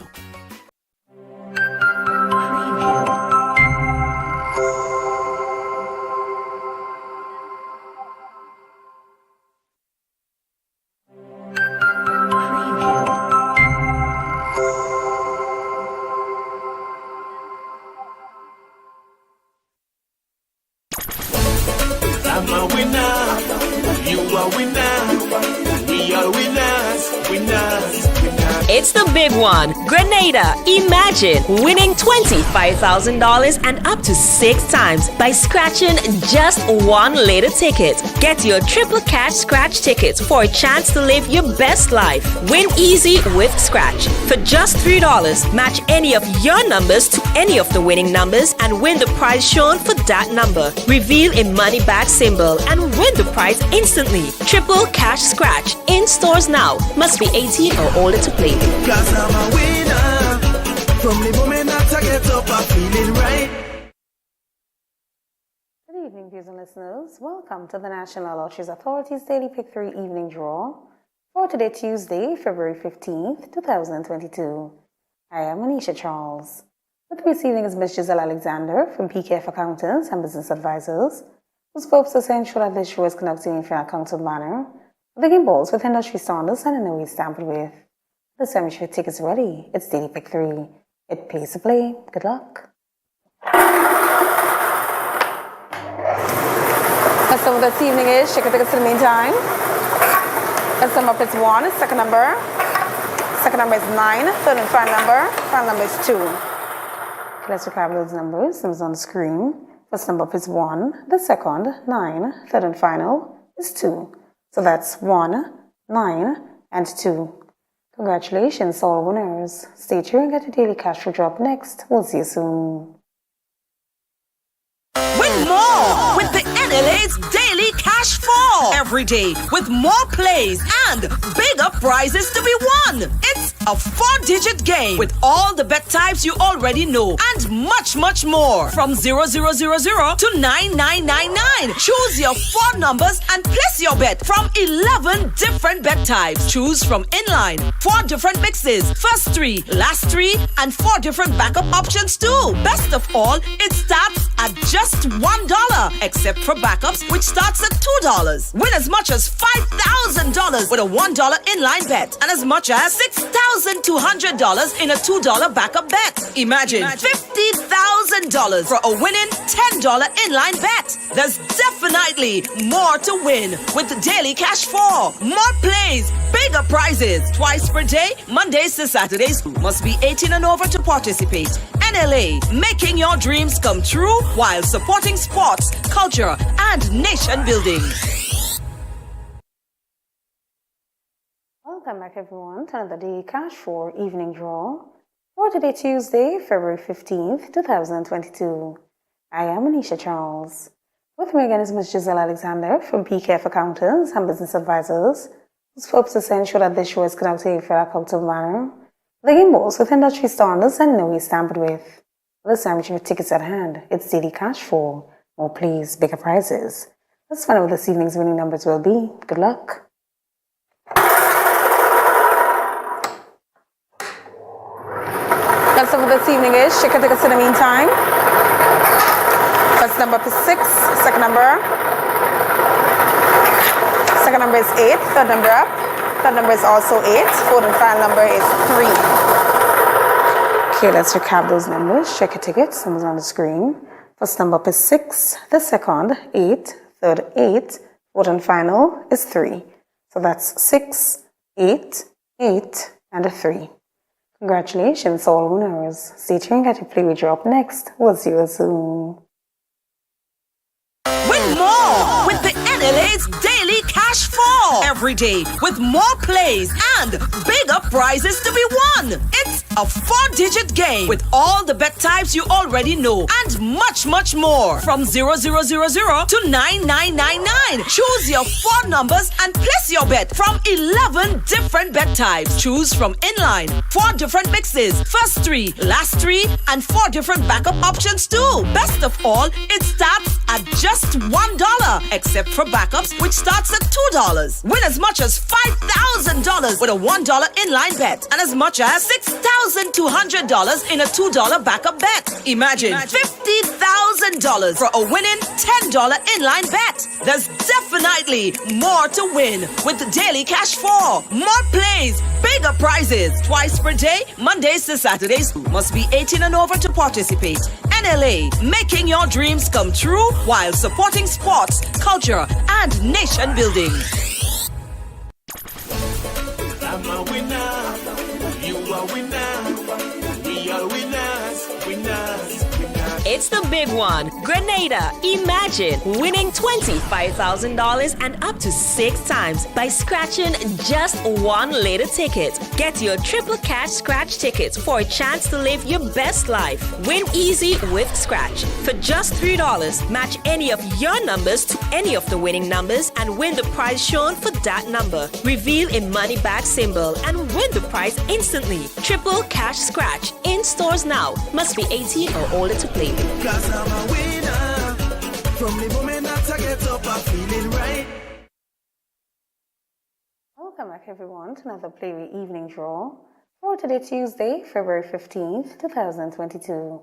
I'm a winner, you are winner, we are winners, winners. It's the big one. Grenada, imagine winning $25,000 and up to 6 times by scratching just one lotto ticket. Get your triple cash scratch tickets for a chance to live your best life. Win easy with Scratch. For just $3, match any of your numbers to any of the winning numbers and win the prize shown for that number. Reveal a money back symbol and win the prize instantly. Triple cash scratch in stores now. Must be 18 or older to play. Cause I'm a winner. From the moment that I get up, I'm feeling right. Good evening, viewers and listeners. Welcome to the National Lotteries Authority's Daily Pick 3 Evening Draw for today, Tuesday, February 15th, 2022. I am Anisha Charles. With me this evening is Ms. Giselle Alexander from PKF Accountants and Business Advisors, whose purpose is to ensure that this show is conducted in a fair accountant manner, digging balls with industry standards and in no way tampered with. This time, your tickets ready. It's Daily Pick 3. It pays to play. Good luck. First number this evening is check your tickets in the meantime. First number is 1, second number. Second number is 9, third and final number is 2. Let's recap those numbers. Numbers on the screen. First number is 1, the second, 9, third and final is 2. So that's 1, 9, and 2. Congratulations, all winners. Stay tuned and get your daily cash for drop next. We'll see you soon. Win more with the NLA's Daily Cash Fall. Every day with more plays and bigger prizes to be won. It's a 4-digit game with all the bet types you already know and much, much more. From 0000 to 9999. Choose your 4 numbers and place your bet from 11 different bet types. Choose from inline, 4 different mixes, first 3, last 3, and 4 different backup options too. Best of all, it starts at just $1, except for backups, which starts at $2. Win as much as $5,000 with a $1 inline bet and as much as $6,200 in a $2 backup bet. Imagine $50,000 for a winning $10 inline bet. There's definitely more to win with the Daily Cash 4. More plays, bigger prizes. Twice per day, Mondays to Saturdays. Must be 18 and over to participate. NLA, making your dreams come true while supporting sports, culture, and nation building. Welcome back, everyone, to another Daily Cash 4 evening draw for today, Tuesday, February 15th, 2022. I am Anisha Charles. With me again is Ms. Giselle Alexander from PKF Accountants and Business Advisors, whose purpose is to ensure that this show is conducted in a fair and accountable manner. The game balls with industry standards and no way tampered with. This time, with tickets at hand, it's Daily Cash 4. More please, bigger prizes. Let's find out what this evening's winning numbers will be. Good luck. That's all for this evening is. Check your tickets in the meantime. First number is 6. Second number is 8. Third number up. Third number is also 8. Fourth and final number is 3. Okay, let's recap those numbers. Check your tickets. Numbers on the screen. First number up is 6. The second, 8. Third, 8. Fourth and final is 3. So that's 6, 8, 8, and a 3. Congratulations, all winners. Stay tuned, get to play with you up next. We'll see you soon. Win more with the NLA's Daily Cash 4 every day with more plays and bigger prizes to be won. It's a 4-digit game with all the bet types you already know and much, much more. From 0000 to 9999. Choose your 4 numbers and place your bet from 11 different bet types. Choose from inline, 4 different mixes, first 3, last 3, and 4 different backup options too. Best of all, it starts at just $1, except for backups, which starts at $2. Win as much as $5,000 with a $1 inline bet and as much as $6,200 in a $2 backup bet. Imagine $50,000 for a winning $10 inline bet. There's definitely more to win with the Daily Cash 4. More plays, bigger prizes. Twice per day, Mondays to Saturdays. Must be 18 and over to participate. NLA, making your dreams come true while supporting sports, culture, and nation building. I'm a winner, you are winner, we are winners, winners. It's the big one. Grenada. Imagine winning $25,000 and up to 6 times by scratching just one later ticket. Get your triple cash scratch tickets for a chance to live your best life. Win easy with Scratch. For just $3, match any of your numbers to any of the winning numbers and win the prize shown for that number. Reveal a money bag symbol and win the prize instantly. Triple cash scratch. In stores now. Must be 18 or older to play. Cause I'm a winner. From the moment that I get up, I'm feeling right. Welcome back, everyone, to another Play Evening Draw for today, Tuesday, February 15th, 2022.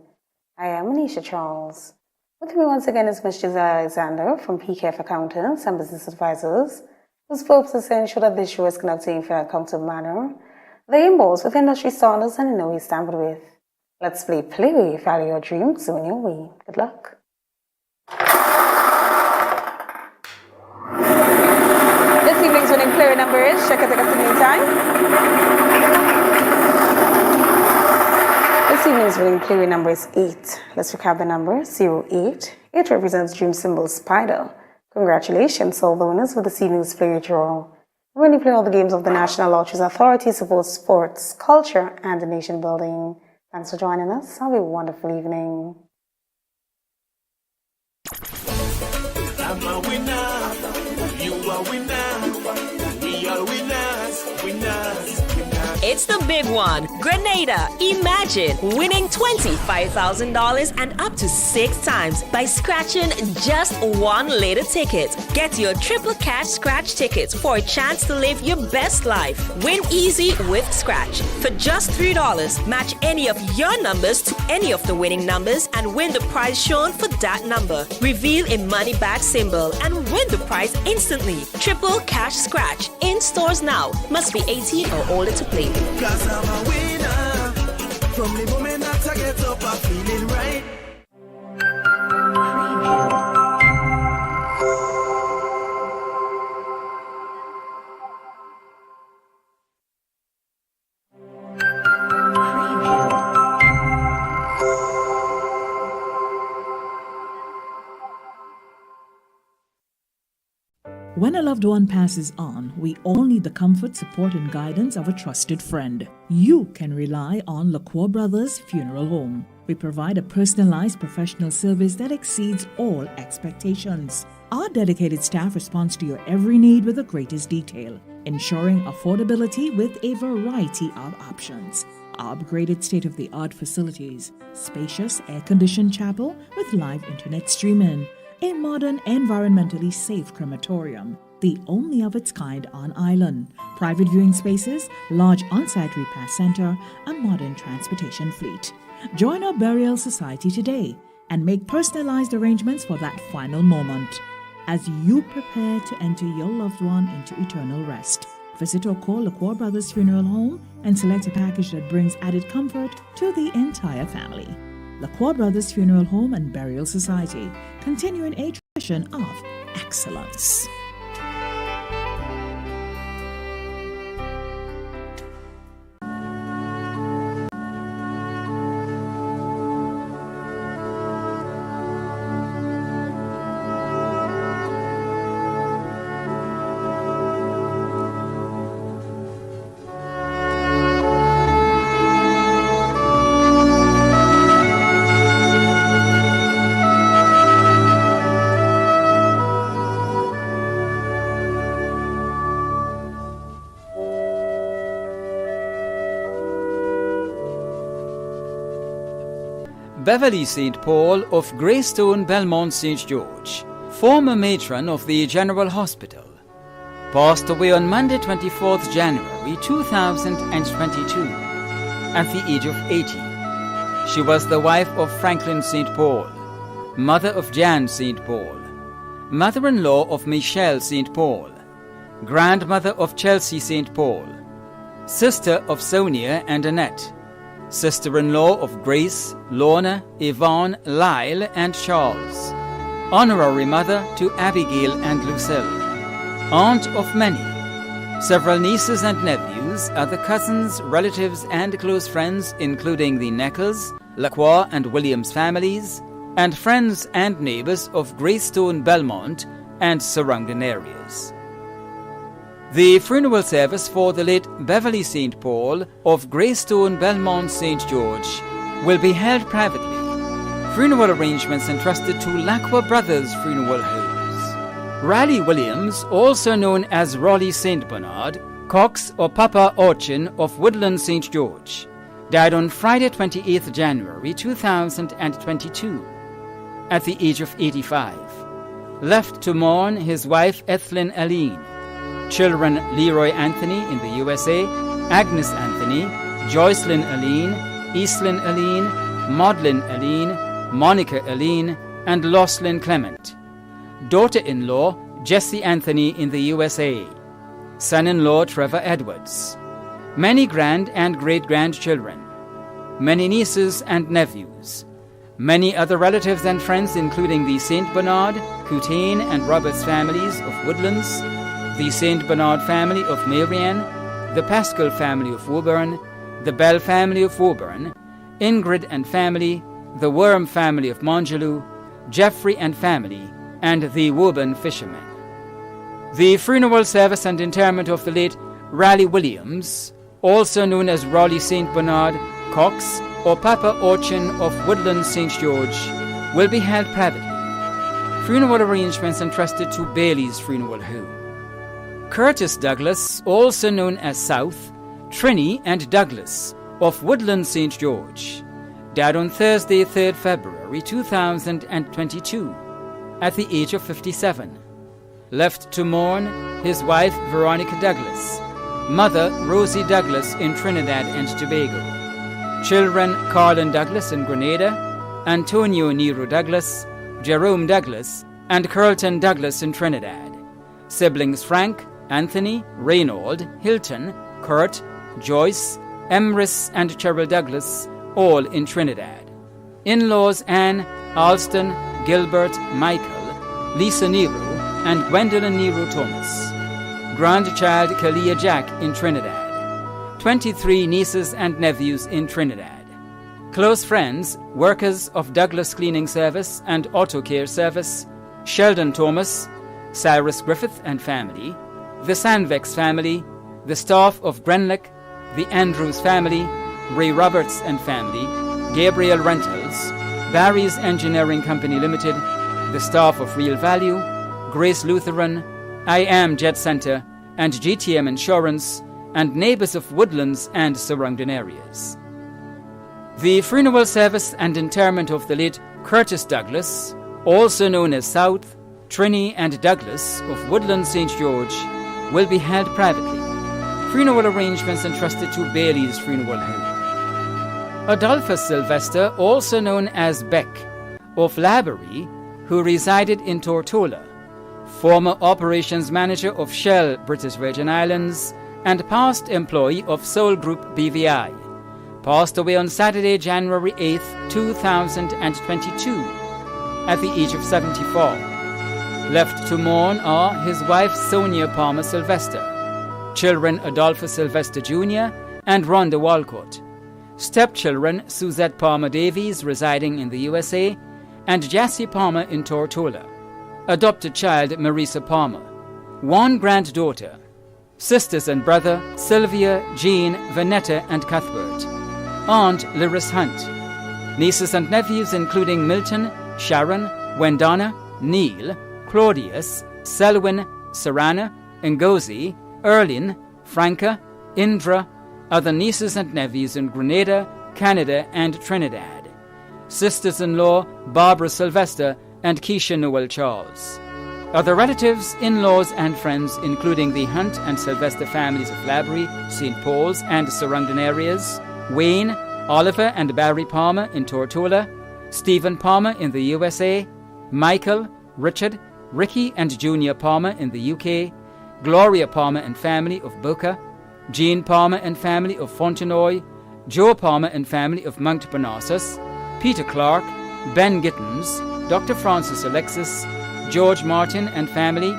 I am Anisha Charles. With me once again is Ms. Giselle Alexander from PKF Accountants and Business Advisors, whose purpose is to ensure that this show is conducted in a fair and accountable manner. They involve with industry standards and in no way tampered with. Let's play follow your dreams, win your way. Good luck. This evening's winning player number is, check it out in the meantime. This evening's winning player number is 8. Let's recap the number, 08. 8 represents dream symbol spider. Congratulations, all the winners for this evening's player draw. When you play all the games of the National Lotteries Authority, supports sports, culture, and nation building. Thanks for joining us. Have a wonderful evening. I'm a winner, you are winner, we are winners, winners, winners. It's It's the big one. Grenada, imagine winning $25,000 and up to 6 times by scratching just one later ticket. Get your triple cash scratch tickets for a chance to live your best life. Win easy with Scratch. For just $3, match any of your numbers to any of the winning numbers and win the prize shown for that number. Reveal a money back symbol and win the prize instantly. Triple cash scratch in stores now. Must be 18 or older to play. Cause I'm a winner. From the moment that I get up, I'm feeling right. When a loved one passes on, we all need the comfort, support, and guidance of a trusted friend. You can rely on LaCroix Brothers Funeral Home. We provide a personalized professional service that exceeds all expectations. Our dedicated staff responds to your every need with the greatest detail, ensuring affordability with a variety of options. Our upgraded state-of-the-art facilities, spacious air-conditioned chapel with live internet streaming, a modern, environmentally safe crematorium, the only of its kind on island, private viewing spaces, large on-site repast center, a modern transportation fleet. Join our burial society today and make personalized arrangements for that final moment. As you prepare to enter your loved one into eternal rest, visit or call LaCroix Brothers Funeral Home and select a package that brings added comfort to the entire family. LaCroix Brothers Funeral Home and Burial Society, continuing a tradition of excellence. Beverly St. Paul of Greystone, Belmont, St. George, former matron of the General Hospital, passed away on Monday 24th January 2022 at the age of 80. She was the wife of Franklin St. Paul, mother of Jan St. Paul, mother-in-law of Michelle St. Paul, grandmother of Chelsea St. Paul, sister of Sonia and Annette, sister-in-law of Grace, Lorna, Yvonne, Lyle, and Charles, honorary mother to Abigail and Lucille, aunt of many, several nieces and nephews, other cousins, relatives, and close friends, including the Neckers, Lacroix and Williams families, and friends and neighbors of Greystone, Belmont, and surrounding areas. The funeral service for the late Beverly St. Paul of Greystone, Belmont, St. George will be held privately. Funeral arrangements entrusted to Lacroix Brothers Funeral Homes. Raleigh Williams, also known as Raleigh St. Bernard, Cox or Papa Orchin of Woodland, St. George, died on Friday 28th January 2022 at the age of 85. Left to mourn his wife Ethelyn Aline, children Leroy Anthony in the USA, Agnes Anthony, Joycelyn Aline, Eastlyn Aline, Maudlin Aline, Monica Aline, and Loslyn Clement. Daughter-in-law Jessie Anthony in the USA. Son-in-law Trevor Edwards. Many grand and great-grandchildren. Many nieces and nephews. Many other relatives and friends, including the St. Bernard, Coutane, and Roberts families of Woodlands, the St. Bernard family of Marianne, the Pascal family of Woburn, the Bell family of Woburn, Ingrid and family, the Worm family of Mongeloo, Jeffrey and family, and the Woburn fishermen. The funeral service and interment of the late Raleigh Williams, also known as Raleigh St. Bernard, Cox, or Papa Orchin of Woodland, St. George, will be held privately. Funeral arrangements entrusted to Bailey's Funeral Home. Curtis Douglas, also known as South, Trini and Douglas of Woodland St. George died on Thursday, 3rd February 2022 at the age of 57. Left to mourn his wife Veronica Douglas, mother Rosie Douglas in Trinidad and Tobago, children Carlin Douglas in Grenada, Antonio Nero Douglas, Jerome Douglas, and Carlton Douglas in Trinidad, siblings Frank, Anthony, Reynold, Hilton, Kurt, Joyce, Emrys, and Cheryl Douglas, all in Trinidad. In-laws Anne, Alston, Gilbert, Michael, Lisa Nero, and Gwendolyn Nero Thomas. Grandchild Kalia Jack in Trinidad. 23 nieces and nephews in Trinidad. Close friends, workers of Douglas Cleaning Service and Auto Care Service, Sheldon Thomas, Cyrus Griffith and family, the Sandvex family, the staff of Grenlick, the Andrews family, Ray Roberts and family, Gabriel Rentals, Barry's Engineering Company Limited, the staff of Real Value, Grace Lutheran, I Am Jet Center, and GTM Insurance, and neighbors of Woodlands and surrounding areas. The funeral service and interment of the late Curtis Douglas, also known as South, Trini and Douglas of Woodlands St. George, will be held privately. Funeral arrangements entrusted to Bailey's Funeral Home. Adolphus Sylvester, also known as Beck, of Laborie, who resided in Tortola, former operations manager of Shell British Virgin Islands and past employee of Soul Group BVI, passed away on Saturday, January 8, 2022, at the age of 74. Left to mourn are his wife Sonia Palmer Sylvester, children Adolphus Sylvester Jr. and Rhonda Walcott, stepchildren Suzette Palmer Davies residing in the USA and Jessie Palmer in Tortola, adopted child Marisa Palmer, one granddaughter, sisters and brother Sylvia, Jean, Vanetta and Cuthbert, aunt Lyris Hunt, nieces and nephews including Milton, Sharon, Wendana, Neil, Claudius, Selwyn, Sarana, Ngozi, Erlin, Franca, Indra, other nieces and nephews in Grenada, Canada, and Trinidad. Sisters-in-law Barbara Sylvester and Keisha Noel Charles. Other relatives, in-laws, and friends including the Hunt and Sylvester families of Laborie, St. Paul's, and surrounding areas, Wayne, Oliver and Barry Palmer in Tortola, Stephen Palmer in the USA, Michael, Richard, Ricky and Junior Palmer in the UK, Gloria Palmer and family of Boca, Jean Palmer and family of Fontenoy, Joe Palmer and family of Mount Parnassus, Peter Clark, Ben Gittins, Dr. Francis Alexis, George Martin and family,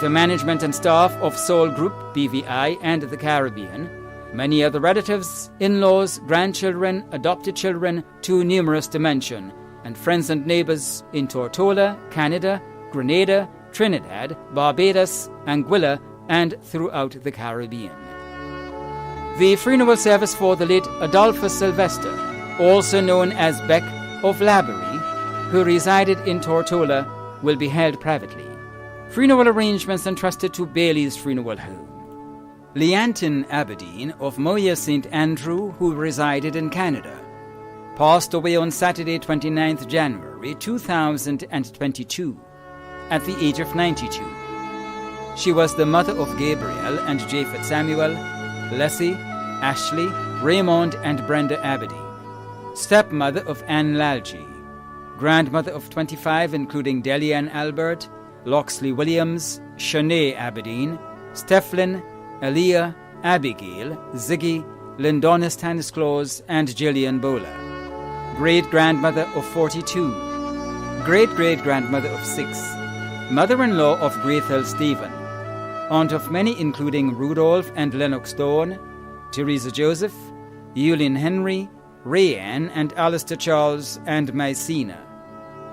the management and staff of Soul Group, BVI, and the Caribbean, many other relatives, in-laws, grandchildren, adopted children, too numerous to mention, and friends and neighbors in Tortola, Canada, Grenada, Trinidad, Barbados, Anguilla, and throughout the Caribbean. The funeral service for the late Adolphus Sylvester, also known as Beck of Laborie, who resided in Tortola, will be held privately. Funeral arrangements entrusted to Bailey's Funeral Home. Leantin Aberdeen of Moya St. Andrew, who resided in Canada, passed away on Saturday, 29th January 2022, at the age of 92. She was the mother of Gabriel and Japhet Samuel, Leslie, Ashley, Raymond, and Brenda Aberdeen, stepmother of Anne Lalji, grandmother of 25, including Delianne Albert, Loxley Williams, Shanae Aberdeen, Stephlin, Aaliyah, Abigail, Ziggy, Lindona Stanislaus, and Gillian Bola. Great-grandmother of 42, great-great-grandmother of 6, mother-in-law of Grathel Stephen, aunt of many including Rudolph and Lennox Thorne, Teresa Joseph, Eulene Henry, Rayanne and Alistair Charles and Mycena,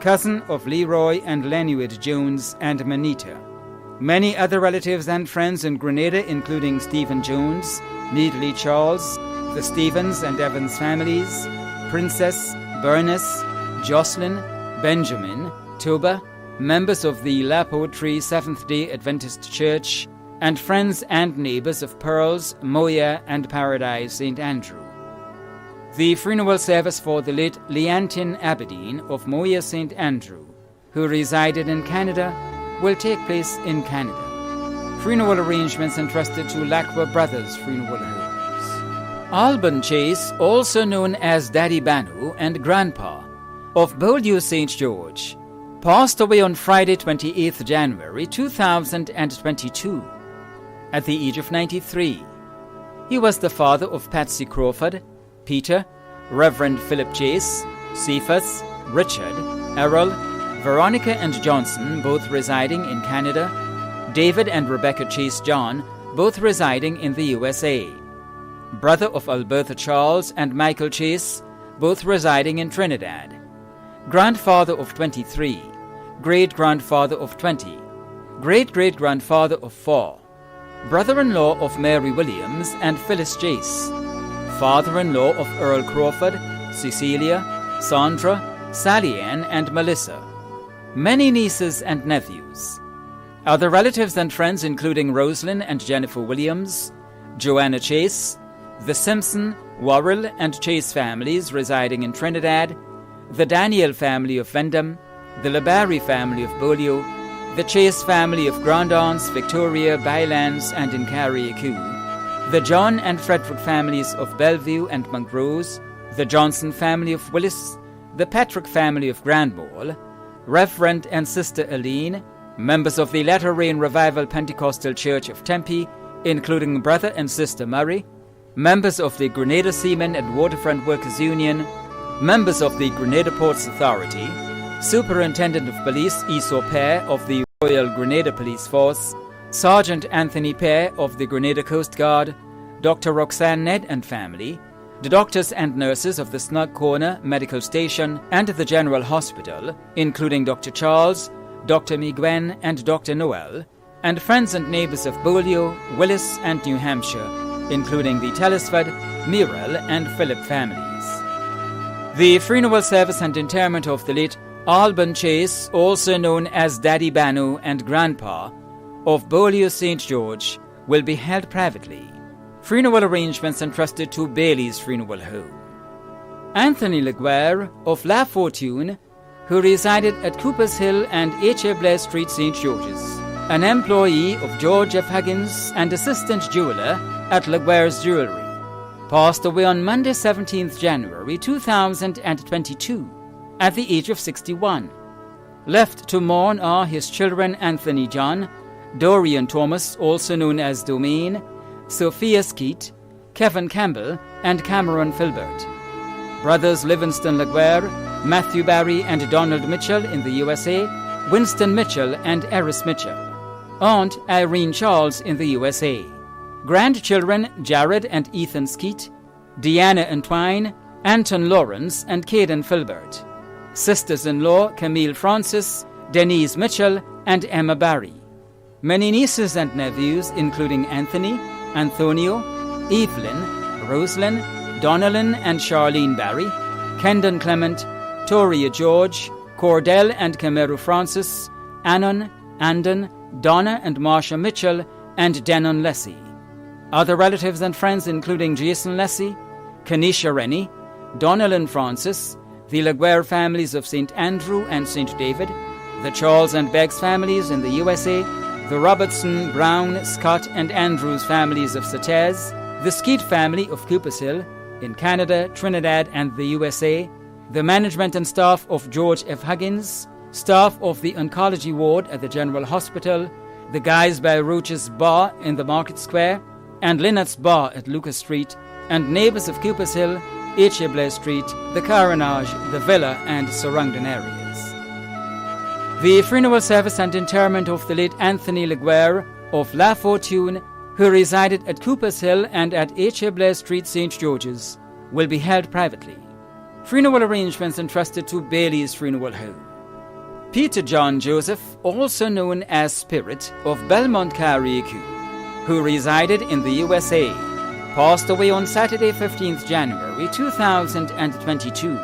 cousin of Leroy and Lenuid Jones and Manita. Many other relatives and friends in Grenada including Stephen Jones, Needley Charles, the Stevens and Evans families, Princess, Bernice, Jocelyn, Benjamin, Toba, members of the La Poetry Seventh-day Adventist Church, and friends and neighbours of Pearls, Moya and Paradise St. Andrew. The funeral service for the late Leantin Aberdeen of Moya St. Andrew, who resided in Canada, will take place in Canada. Funeral arrangements entrusted to Lacqua Brothers Funeral Homes. Alban Chase, also known as Daddy Banu and Grandpa, of Beaulieu St. George, passed away on Friday 28th January 2022 at the age of 93. He was the father of Patsy Crawford, Peter, Reverend Philip Chase, Cephas, Richard, Errol, Veronica and Johnson, both residing in Canada, David and Rebecca Chase John, both residing in the USA, brother of Alberta Charles and Michael Chase, both residing in Trinidad, grandfather of 23, great-grandfather of 20, great-great-grandfather of 4, brother-in-law of Mary Williams and Phyllis Chase, father-in-law of Earl Crawford, Cecilia, Sandra, Sally Ann and Melissa, many nieces and nephews. Other relatives and friends including Rosalind and Jennifer Williams, Joanna Chase, the Simpson, Worrell and Chase families residing in Trinidad, the Daniel family of Vendham, the LeBarry family of Beaulieu, the Chase family of Grandance, Victoria, Bylands and in Carriacou, the John and Frederick families of Bellevue and Montrose, the Johnson family of Willis, the Patrick family of Grandmore, Reverend and Sister Aline, members of the Latter Rain Revival Pentecostal Church of Tempe, including Brother and Sister Murray, members of the Grenada Seamen and Waterfront Workers Union, members of the Grenada Ports Authority, Superintendent of Police Esau Pear of the Royal Grenada Police Force, Sergeant Anthony Pear of the Grenada Coast Guard, Dr. Roxanne Ned and family, the doctors and nurses of the Snug Corner Medical Station and the General Hospital, including Dr. Charles, Dr. Migwen and Dr. Noel, and friends and neighbours of Beaulieu, Willis and New Hampshire, including the Telesford, Mirrell and Phillip families. The funeral service and interment of the late Alban Chase, also known as Daddy Banu and Grandpa, of Beaulieu St. George, will be held privately. Funeral arrangements entrusted to Bailey's Funeral Home. Anthony Laguerre of La Fortune, who resided at Cooper's Hill and H.A. Blair Street, St. George's, an employee of George F. Huggins and assistant jeweler at Laguerre's Jewelry, passed away on Monday 17th January 2022 at the age of 61. Left to mourn are his children Anthony John, Dorian Thomas, also known as Domain, Sophia Skeet, Kevin Campbell, and Cameron Filbert. Brothers Livingston Laguerre, Matthew Barry and Donald Mitchell in the USA, Winston Mitchell and Eris Mitchell. Aunt Irene Charles in the USA. Grandchildren Jared and Ethan Skeet, Deanna Entwine, Anton Lawrence and Caden Filbert. Sisters-in-law Camille Francis, Denise Mitchell and Emma Barry. Many nieces and nephews including Anthony, Antonio, Evelyn, Rosalind, Donnellan and Charlene Barry, Kendon Clement, Toria George, Cordell and Camero Francis, Anon, Andon, Donna and Marsha Mitchell, and Denon Lessie. Other relatives and friends including Jason Lessie, Kanisha Rennie, Donnellan Francis, the Laguerre families of St. Andrew and St. David, the Charles and Beggs families in the USA, the Robertson, Brown, Scott, and Andrews families of Satez, the Skeet family of Cooper's Hill, in Canada, Trinidad, and the USA, the management and staff of George F. Huggins, staff of the Oncology Ward at the General Hospital, the guys by Roach's Bar in the Market Square, and Lynette's Bar at Lucas Street, and neighbours of Cooper's Hill, H.A. Blair Street, the Carenage, the Villa, and surrounding areas. The funeral service and interment of the late Anthony Laguerre of La Fortune, who resided at Cooper's Hill and at H.A. Blair Street, St. George's, will be held privately. Funeral arrangements entrusted to Bailey's Funeral Home. Peter John Joseph, also known as Spirit, of Belmont Carriacou, who resided in the USA, passed away on Saturday 15th January 2022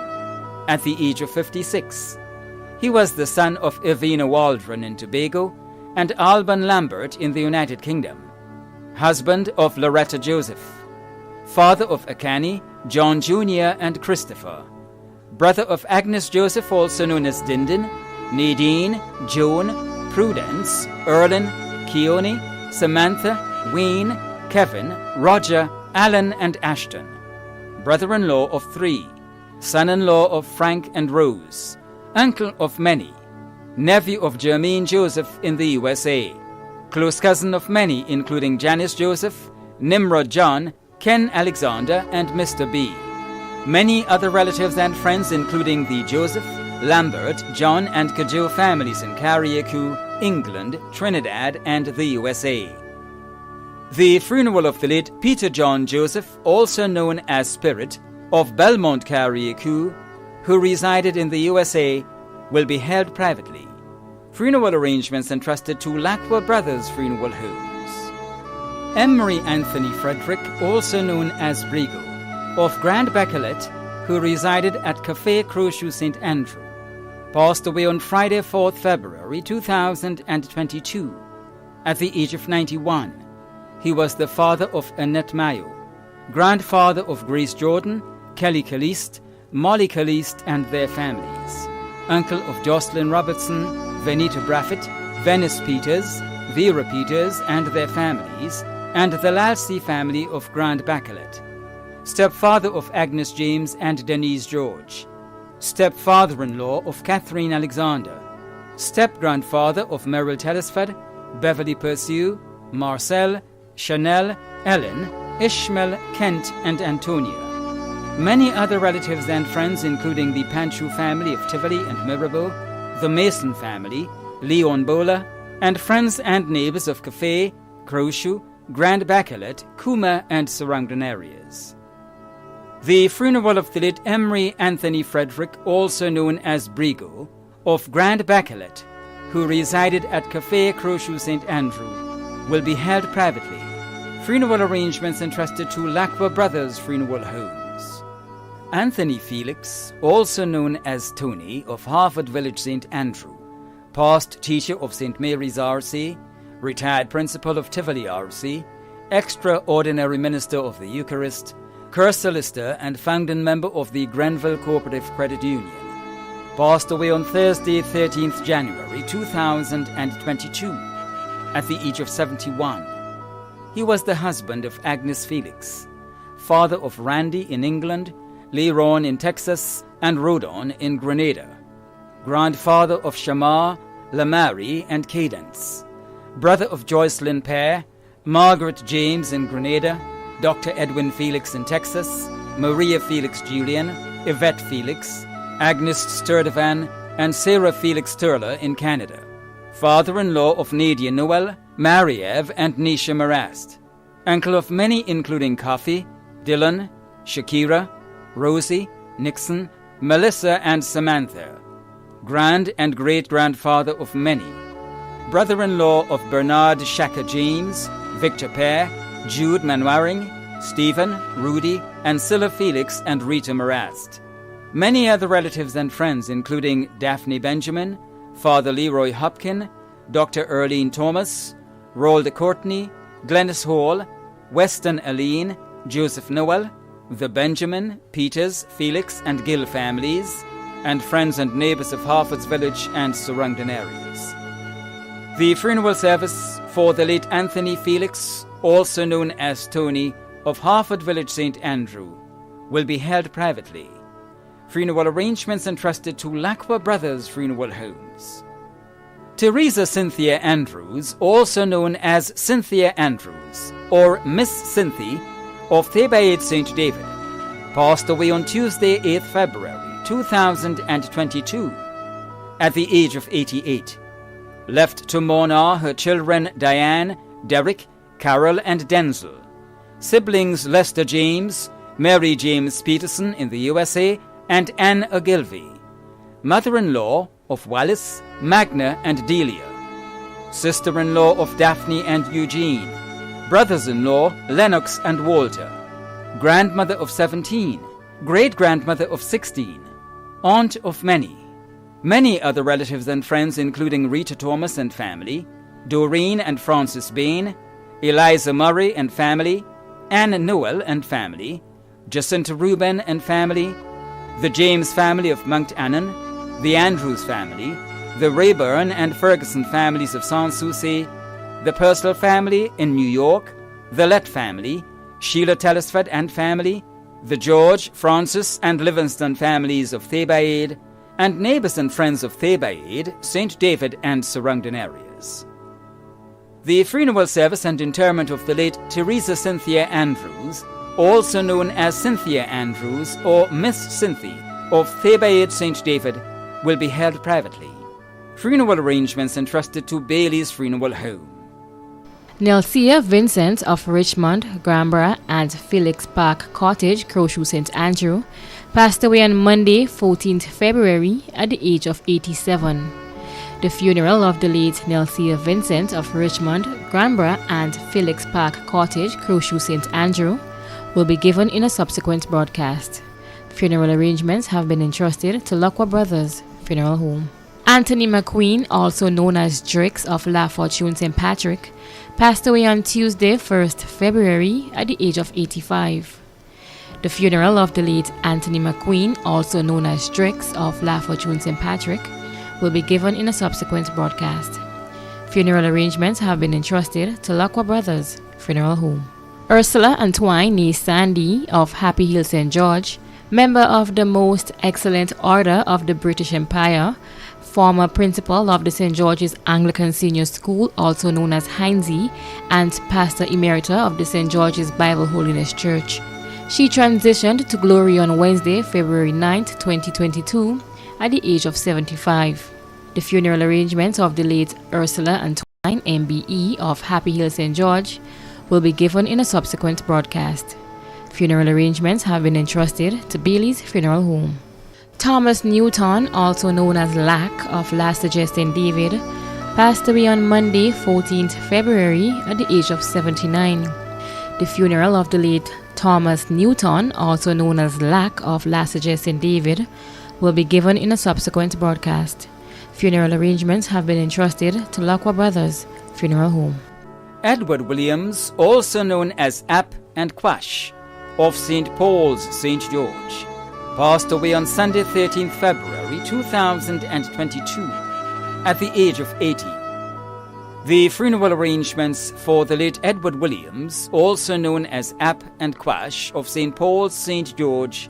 at the age of 56. He was the son of Evina Waldron in Tobago, and Alban Lambert in the United Kingdom. Husband of Loretta Joseph. Father of Akani, John Jr. and Christopher. Brother of Agnes Joseph, also known as Dindin, Nadine, Joan, Prudence, Erlin, Keone, Samantha, Wayne, Kevin, Roger, Alan and Ashton. Brother-in-law of 3. Son-in-law of Frank and Rose. Uncle of many. Nephew of Jermaine Joseph in the USA. Close cousin of many, including Janice Joseph, Nimrod John, Ken Alexander, and Mr. B. Many other relatives and friends, including the Joseph, Lambert, John, and Cajo families in Carriacou, England, Trinidad, and the USA. The funeral of the late Peter John Joseph, also known as Spirit, of Belmont Carriacou, who resided in the USA, will be held privately. Funeral arrangements entrusted to Lacqua Brothers Funeral Homes. Emery Anthony Frederick, also known as Brigo, of Grand Bacalet, who resided at Café Crochu St. Andrew, passed away on Friday, 4th February 2022, at the age of 91. He was the father of Annette Mayo, grandfather of Grace Jordan, Kelly Caliste, Molly Caliste and their families, uncle of Jocelyn Robertson, Venita Braffett, Venice Peters, Vera Peters and their families, and the Lalsey family of Grand Bacalet, stepfather of Agnes James and Denise George, stepfather-in-law of Catherine Alexander, step-grandfather of Merrill Telesford, Beverly Pursue, Marcel, Chanel, Ellen, Ishmael, Kent, and Antonia. Many other relatives and friends, including the Panchu family of Tivoli and Mirabeau, the Mason family, Leon Bola, and friends and neighbors of Café, Crochu, Grand Bacalet, Kuma, and surrounding areas. The funeral of the late Emery Anthony Frederick, also known as Brigo, of Grand Bacalet, who resided at Café Crochu St. Andrew, will be held privately. Funeral arrangements entrusted to Lacqua Brothers Funeral Homes. Anthony Felix, also known as Tony, of Harvard Village St. Andrew, past teacher of St. Mary's RC, retired principal of Tivoli RC, extraordinary minister of the Eucharist, Cursalister and founding member of the Grenville Cooperative Credit Union, passed away on Thursday, 13th January 2022, at the age of 71. He was the husband of Agnes Felix, father of Randy in England, Leron in Texas, and Rodon in Grenada, grandfather of Shamar, Lamari, and Cadence, brother of Joycelyn Pear, Margaret James in Grenada, Dr. Edwin Felix in Texas, Maria Felix Julian, Yvette Felix, Agnes Sturdevan, and Sarah Felix Turler in Canada, father-in-law of Nadia Noel, Mariev, and Nisha Marast, uncle of many including Coffee, Dylan, Shakira, Rosie, Nixon, Melissa, and Samantha, grand and great-grandfather of many, brother-in-law of Bernard Shaka James, Victor Pear, Jude Manwaring, Stephen, Rudy, and Scylla Felix and Rita Marast. Many other relatives and friends, including Daphne Benjamin, Father Leroy Hopkin, Dr. Earlene Thomas, Rolda Courtney, Glennis Hall, Weston Aline, Joseph Noel, the Benjamin, Peters, Felix, and Gill families, and friends and neighbors of Harford's Village and surrounding areas. The funeral service for the late Anthony Felix, also known as Tony, of Harford Village St. Andrew, will be held privately. Funeral arrangements entrusted to Lacqua Brothers Funeral Homes. Teresa Cynthia Andrews, also known as Cynthia Andrews, or Miss Cynthia, of Thebaid St. David, passed away on Tuesday, 8th February 2022, at the age of 88. Left to mourn are her children Diane, Derek, Carol, and Denzel, siblings Lester James, Mary James Peterson in the USA, and Anne Ogilvy, mother-in-law of Wallace, Magna, and Delia, sister-in-law of Daphne and Eugene, brothers-in-law Lennox and Walter, grandmother of 17, great-grandmother of 16, aunt of many other relatives and friends, including Rita Thomas and family, Doreen and Francis Bain, Eliza Murray and family, Anne Noel and family, Jacinta Reuben and family, the James family of Mount Annan, the Andrews family, the Rayburn and Ferguson families of Sans Souci, the Purcell family in New York, the Lett family, Sheila Telesford and family, the George, Francis and Livingston families of Thebaid, and neighbors and friends of Thebaid, St. David and surrounding areas. The funeral service and interment of the late Teresa Cynthia Andrews, also known as Cynthia Andrews or Miss Cynthia of Thebaid St. David, will be held privately. Funeral arrangements entrusted to Bailey's Funeral Home. Nelsia Vincent of Richmond, Granborough and Felix Park Cottage, Crowshoe St. Andrew, passed away on Monday, 14th February at the age of 87. The funeral of the late Nelsia Vincent of Richmond, Granborough and Felix Park Cottage, Crowshoe St. Andrew, will be given in a subsequent broadcast. Funeral arrangements have been entrusted to Lacqua Brothers Funeral Home. Anthony McQueen, also known as Drix of La Fortune St. Patrick, passed away on Tuesday, 1st February at the age of 85. The funeral of the late Anthony McQueen, also known as Drix of La Fortune St. Patrick, will be given in a subsequent broadcast. Funeral arrangements have been entrusted to Lacqua Brothers Funeral Home. Ursula Antoine Nee Sandy of Happy Hill St. George, member of the Most Excellent Order of the British Empire, former principal of the St. George's Anglican Senior School, also known as Heinzie, and pastor emerita of the St. George's Bible Holiness Church. She transitioned to glory on Wednesday, February 9, 2022, at the age of 75. The funeral arrangements of the late Ursula Antoine MBE of Happy Hill St. George will be given in a subsequent broadcast. Funeral arrangements have been entrusted to Bailey's Funeral Home. Thomas Newton, also known as Lack of Last St. David, passed away on Monday, 14th February at the age of 79. The funeral of the late Thomas Newton, also known as Lack of Last St. David, will be given in a subsequent broadcast. Funeral arrangements have been entrusted to Lacqua Brothers Funeral Home. Edward Williams, also known as App and Quash, of St. Paul's, St. George, passed away on Sunday, 13th February 2022, at the age of 80. The funeral arrangements for the late Edward Williams, also known as App and Quash, of St. Paul's, St. George,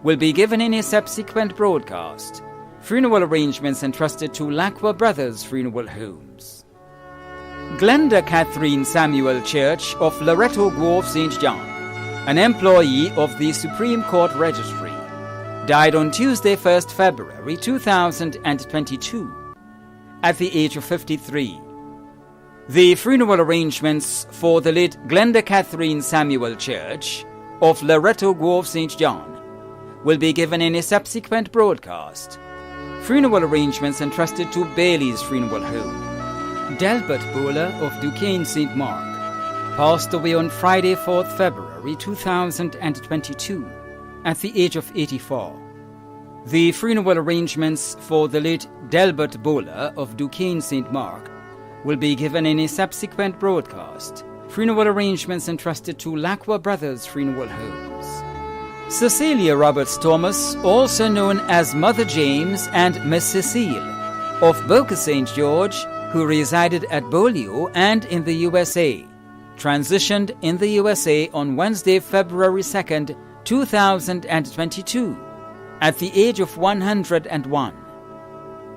will be given in a subsequent broadcast. Funeral arrangements entrusted to Lacqua Brothers Funeral Homes. Glenda Catherine Samuel Church of Loretto Grove, St. John, an employee of the Supreme Court Registry, died on Tuesday, 1st February 2022, at the age of 53. The funeral arrangements for the late Glenda Catherine Samuel Church of Loretto Grove, St. John, will be given in a subsequent broadcast. Funeral arrangements entrusted to Bailey's Funeral Home. Delbert Bowler of Duquesne St. Mark passed away on Friday, 4th February 2022, at the age of 84. The funeral arrangements for the late Delbert Bowler of Duquesne St. Mark will be given in a subsequent broadcast. Funeral arrangements entrusted to Lacqua Brothers Funeral Homes. Cecilia Roberts Thomas, also known as Mother James and Miss Cecile, of Boca St. George, who resided at Beaulieu and in the USA, transitioned in the USA on Wednesday, February 2nd, 2022, at the age of 101.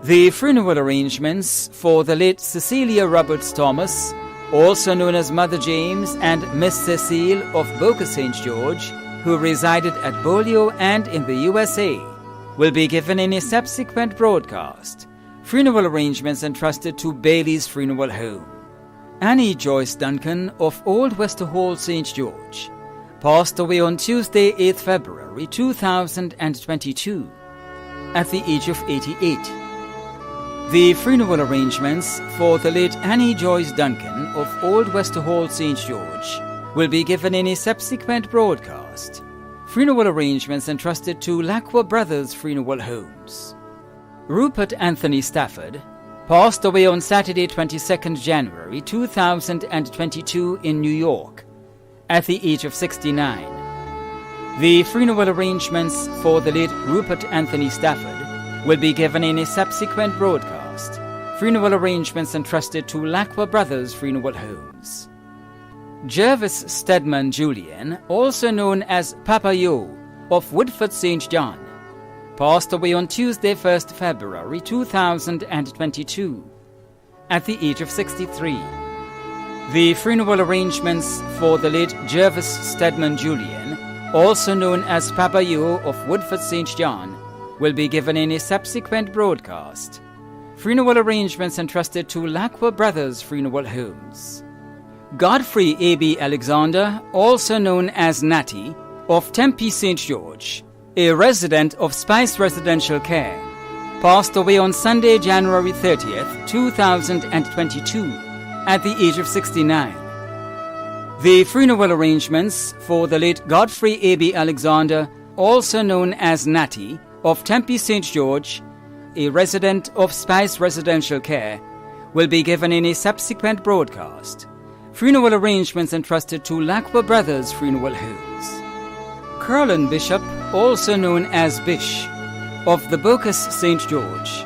The funeral arrangements for the late Cecilia Roberts Thomas, also known as Mother James and Miss Cecile of Boca St. George, who resided at Beaulieu and in the USA, will be given in a subsequent broadcast. Funeral arrangements entrusted to Bailey's Funeral Home. Annie Joyce Duncan of Old Wester Hall, St. George, passed away on Tuesday, 8th February 2022, at the age of 88. The funeral arrangements for the late Annie Joyce Duncan of Old Wester Hall, St. George, will be given in a subsequent broadcast. Funeral arrangements entrusted to Lacqua Brothers Funeral Homes. Rupert Anthony Stafford, passed away on Saturday 22nd January 2022 in New York at the age of 69. The funeral arrangements for the late Rupert Anthony Stafford will be given in a subsequent broadcast. Funeral arrangements entrusted to Lacqua Brothers Funeral Homes. Jervis Stedman Julian, also known as Papa Yo of Woodford St. John, passed away on Tuesday 1st February 2022 at the age of 63. The funeral arrangements for the late Jervis Stedman Julian, also known as Papa Yo of Woodford St. John, will be given in a subsequent broadcast. Funeral arrangements entrusted to Lacqua Brothers Funeral Homes. Godfrey A.B. Alexander, also known as Natty, of Tempe St. George, a resident of Spice Residential Care, passed away on Sunday, January 30th, 2022, at the age of 69. The funeral arrangements for the late Godfrey A.B. Alexander, also known as Natty, of Tempe St. George, a resident of Spice Residential Care, will be given in a subsequent broadcast. Funeral arrangements entrusted to Lacqua Brothers Funeral Homes. Curlin Bishop, also known as Bish, of the Bocas St. George,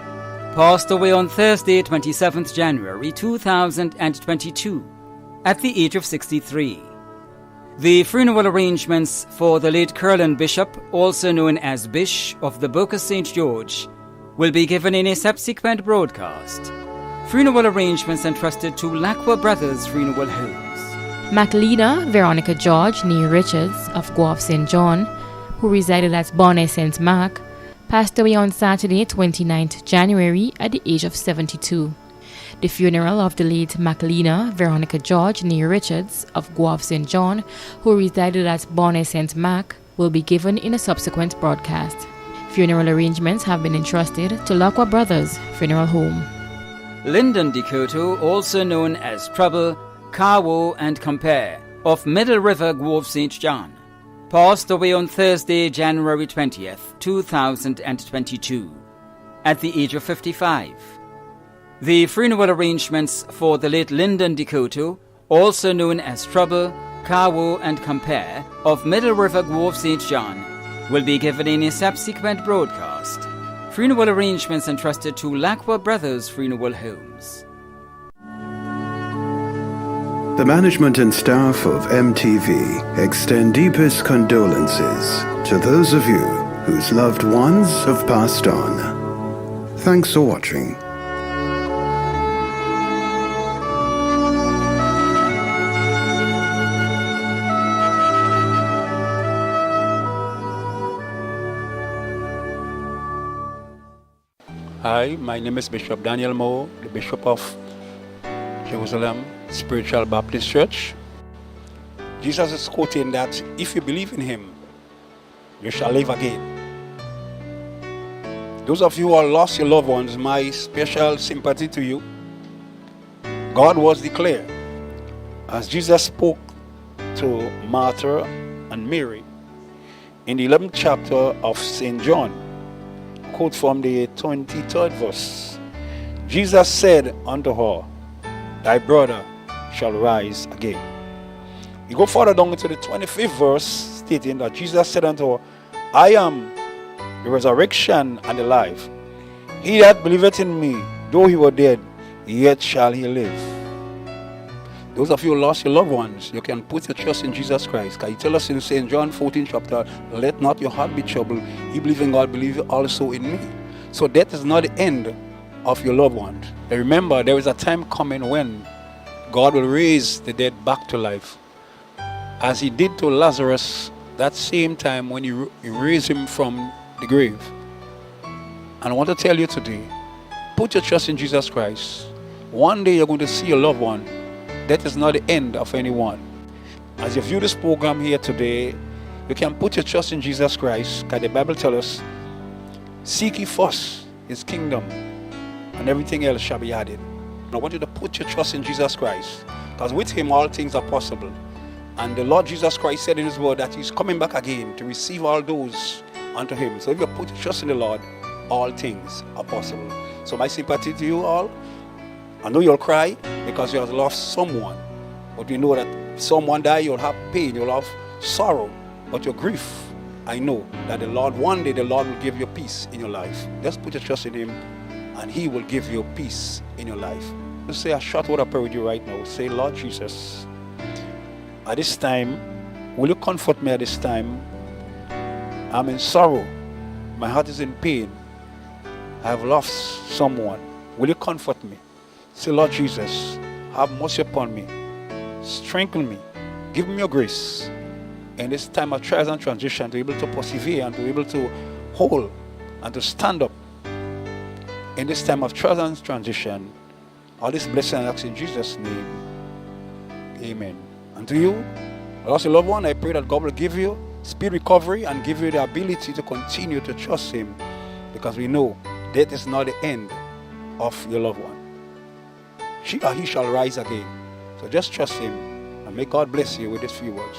passed away on Thursday, 27th January 2022, at the age of 63. The funeral arrangements for the late Curlin Bishop, also known as Bish, of the Bocas St. George, will be given in a subsequent broadcast. Funeral arrangements entrusted to Lacqua Brothers Funeral Homes. Maclena Veronica George Nee Richards of Guelph St. John, who resided at Bonnet St. Mark, passed away on Saturday, 29th January at the age of 72. The funeral of the late Maclena Veronica George Nee Richards of Guelph St. John, who resided at Bonnet St. Mark, will be given in a subsequent broadcast. Funeral arrangements have been entrusted to Lacqua Brothers Funeral Home. Lyndon Decoto, also known as Trouble, Carwo and Compare, of Middle River, Guelph St. John, passed away on Thursday, January 20th, 2022, at the age of 55. The funeral arrangements for the late Lyndon Decoto, also known as Trouble, Carwo and Compare, of Middle River, Guelph St. John, will be given in a subsequent broadcast. Funeral arrangements entrusted to Lacqua Brothers Funeral Homes. The management and staff of MTV extend deepest condolences to those of you whose loved ones have passed on. Thanks for watching. Hi, my name is Bishop Daniel Moe, the Bishop of Jerusalem Spiritual Baptist Church. Jesus is quoting that if you believe in him, you shall live again. Those of you who have lost your loved ones, my special sympathy to you. God was declared, as Jesus spoke to Martha and Mary in the 11th chapter of St. John, quote from the 23rd verse. Jesus said unto her, thy brother shall rise again. You go further down into the 25th verse, stating that Jesus said unto her, I am the resurrection and the life. He that believeth in me, though he were dead, yet shall he live. Those of you who lost your loved ones, you can put your trust in Jesus Christ. Because he tells us in St. John 14 chapter, let not your heart be troubled. You believe in God, believe also in me. So death is not the end of your loved ones. And remember, there is a time coming when God will raise the dead back to life. As he did to Lazarus that same time when he raised him from the grave. And I want to tell you today, put your trust in Jesus Christ. One day you're going to see your loved one. That is not the end of anyone. As you view this program here today, you can put your trust in Jesus Christ, because the Bible tells us, seek ye first his kingdom, and everything else shall be added. And I want you to put your trust in Jesus Christ, because with him all things are possible. And the Lord Jesus Christ said in his word that he's coming back again to receive all those unto him. So if you put your trust in the Lord, all things are possible. So my sympathy to you all. I know you'll cry because you have lost someone. But we know that someone died, you'll have pain, you'll have sorrow. But your grief, I know that the Lord, one day the Lord will give you peace in your life. Just put your trust in Him and He will give you peace in your life. Just say a short word of prayer with you right now. Say, Lord Jesus, at this time, will you comfort me at this time? I'm in sorrow. My heart is in pain. I have lost someone. Will you comfort me? Say, Lord Jesus, have mercy upon me. Strengthen me. Give me your grace. In this time of trials and transition, to be able to persevere and to be able to hold and to stand up. In this time of trials and transition, all this blessing I ask in Jesus' name. Amen. And to you, lost a loved one, I pray that God will give you speed recovery and give you the ability to continue to trust Him, because we know death is not the end of your loved one. She or he shall rise again. So just trust Him and may God bless you with these few words.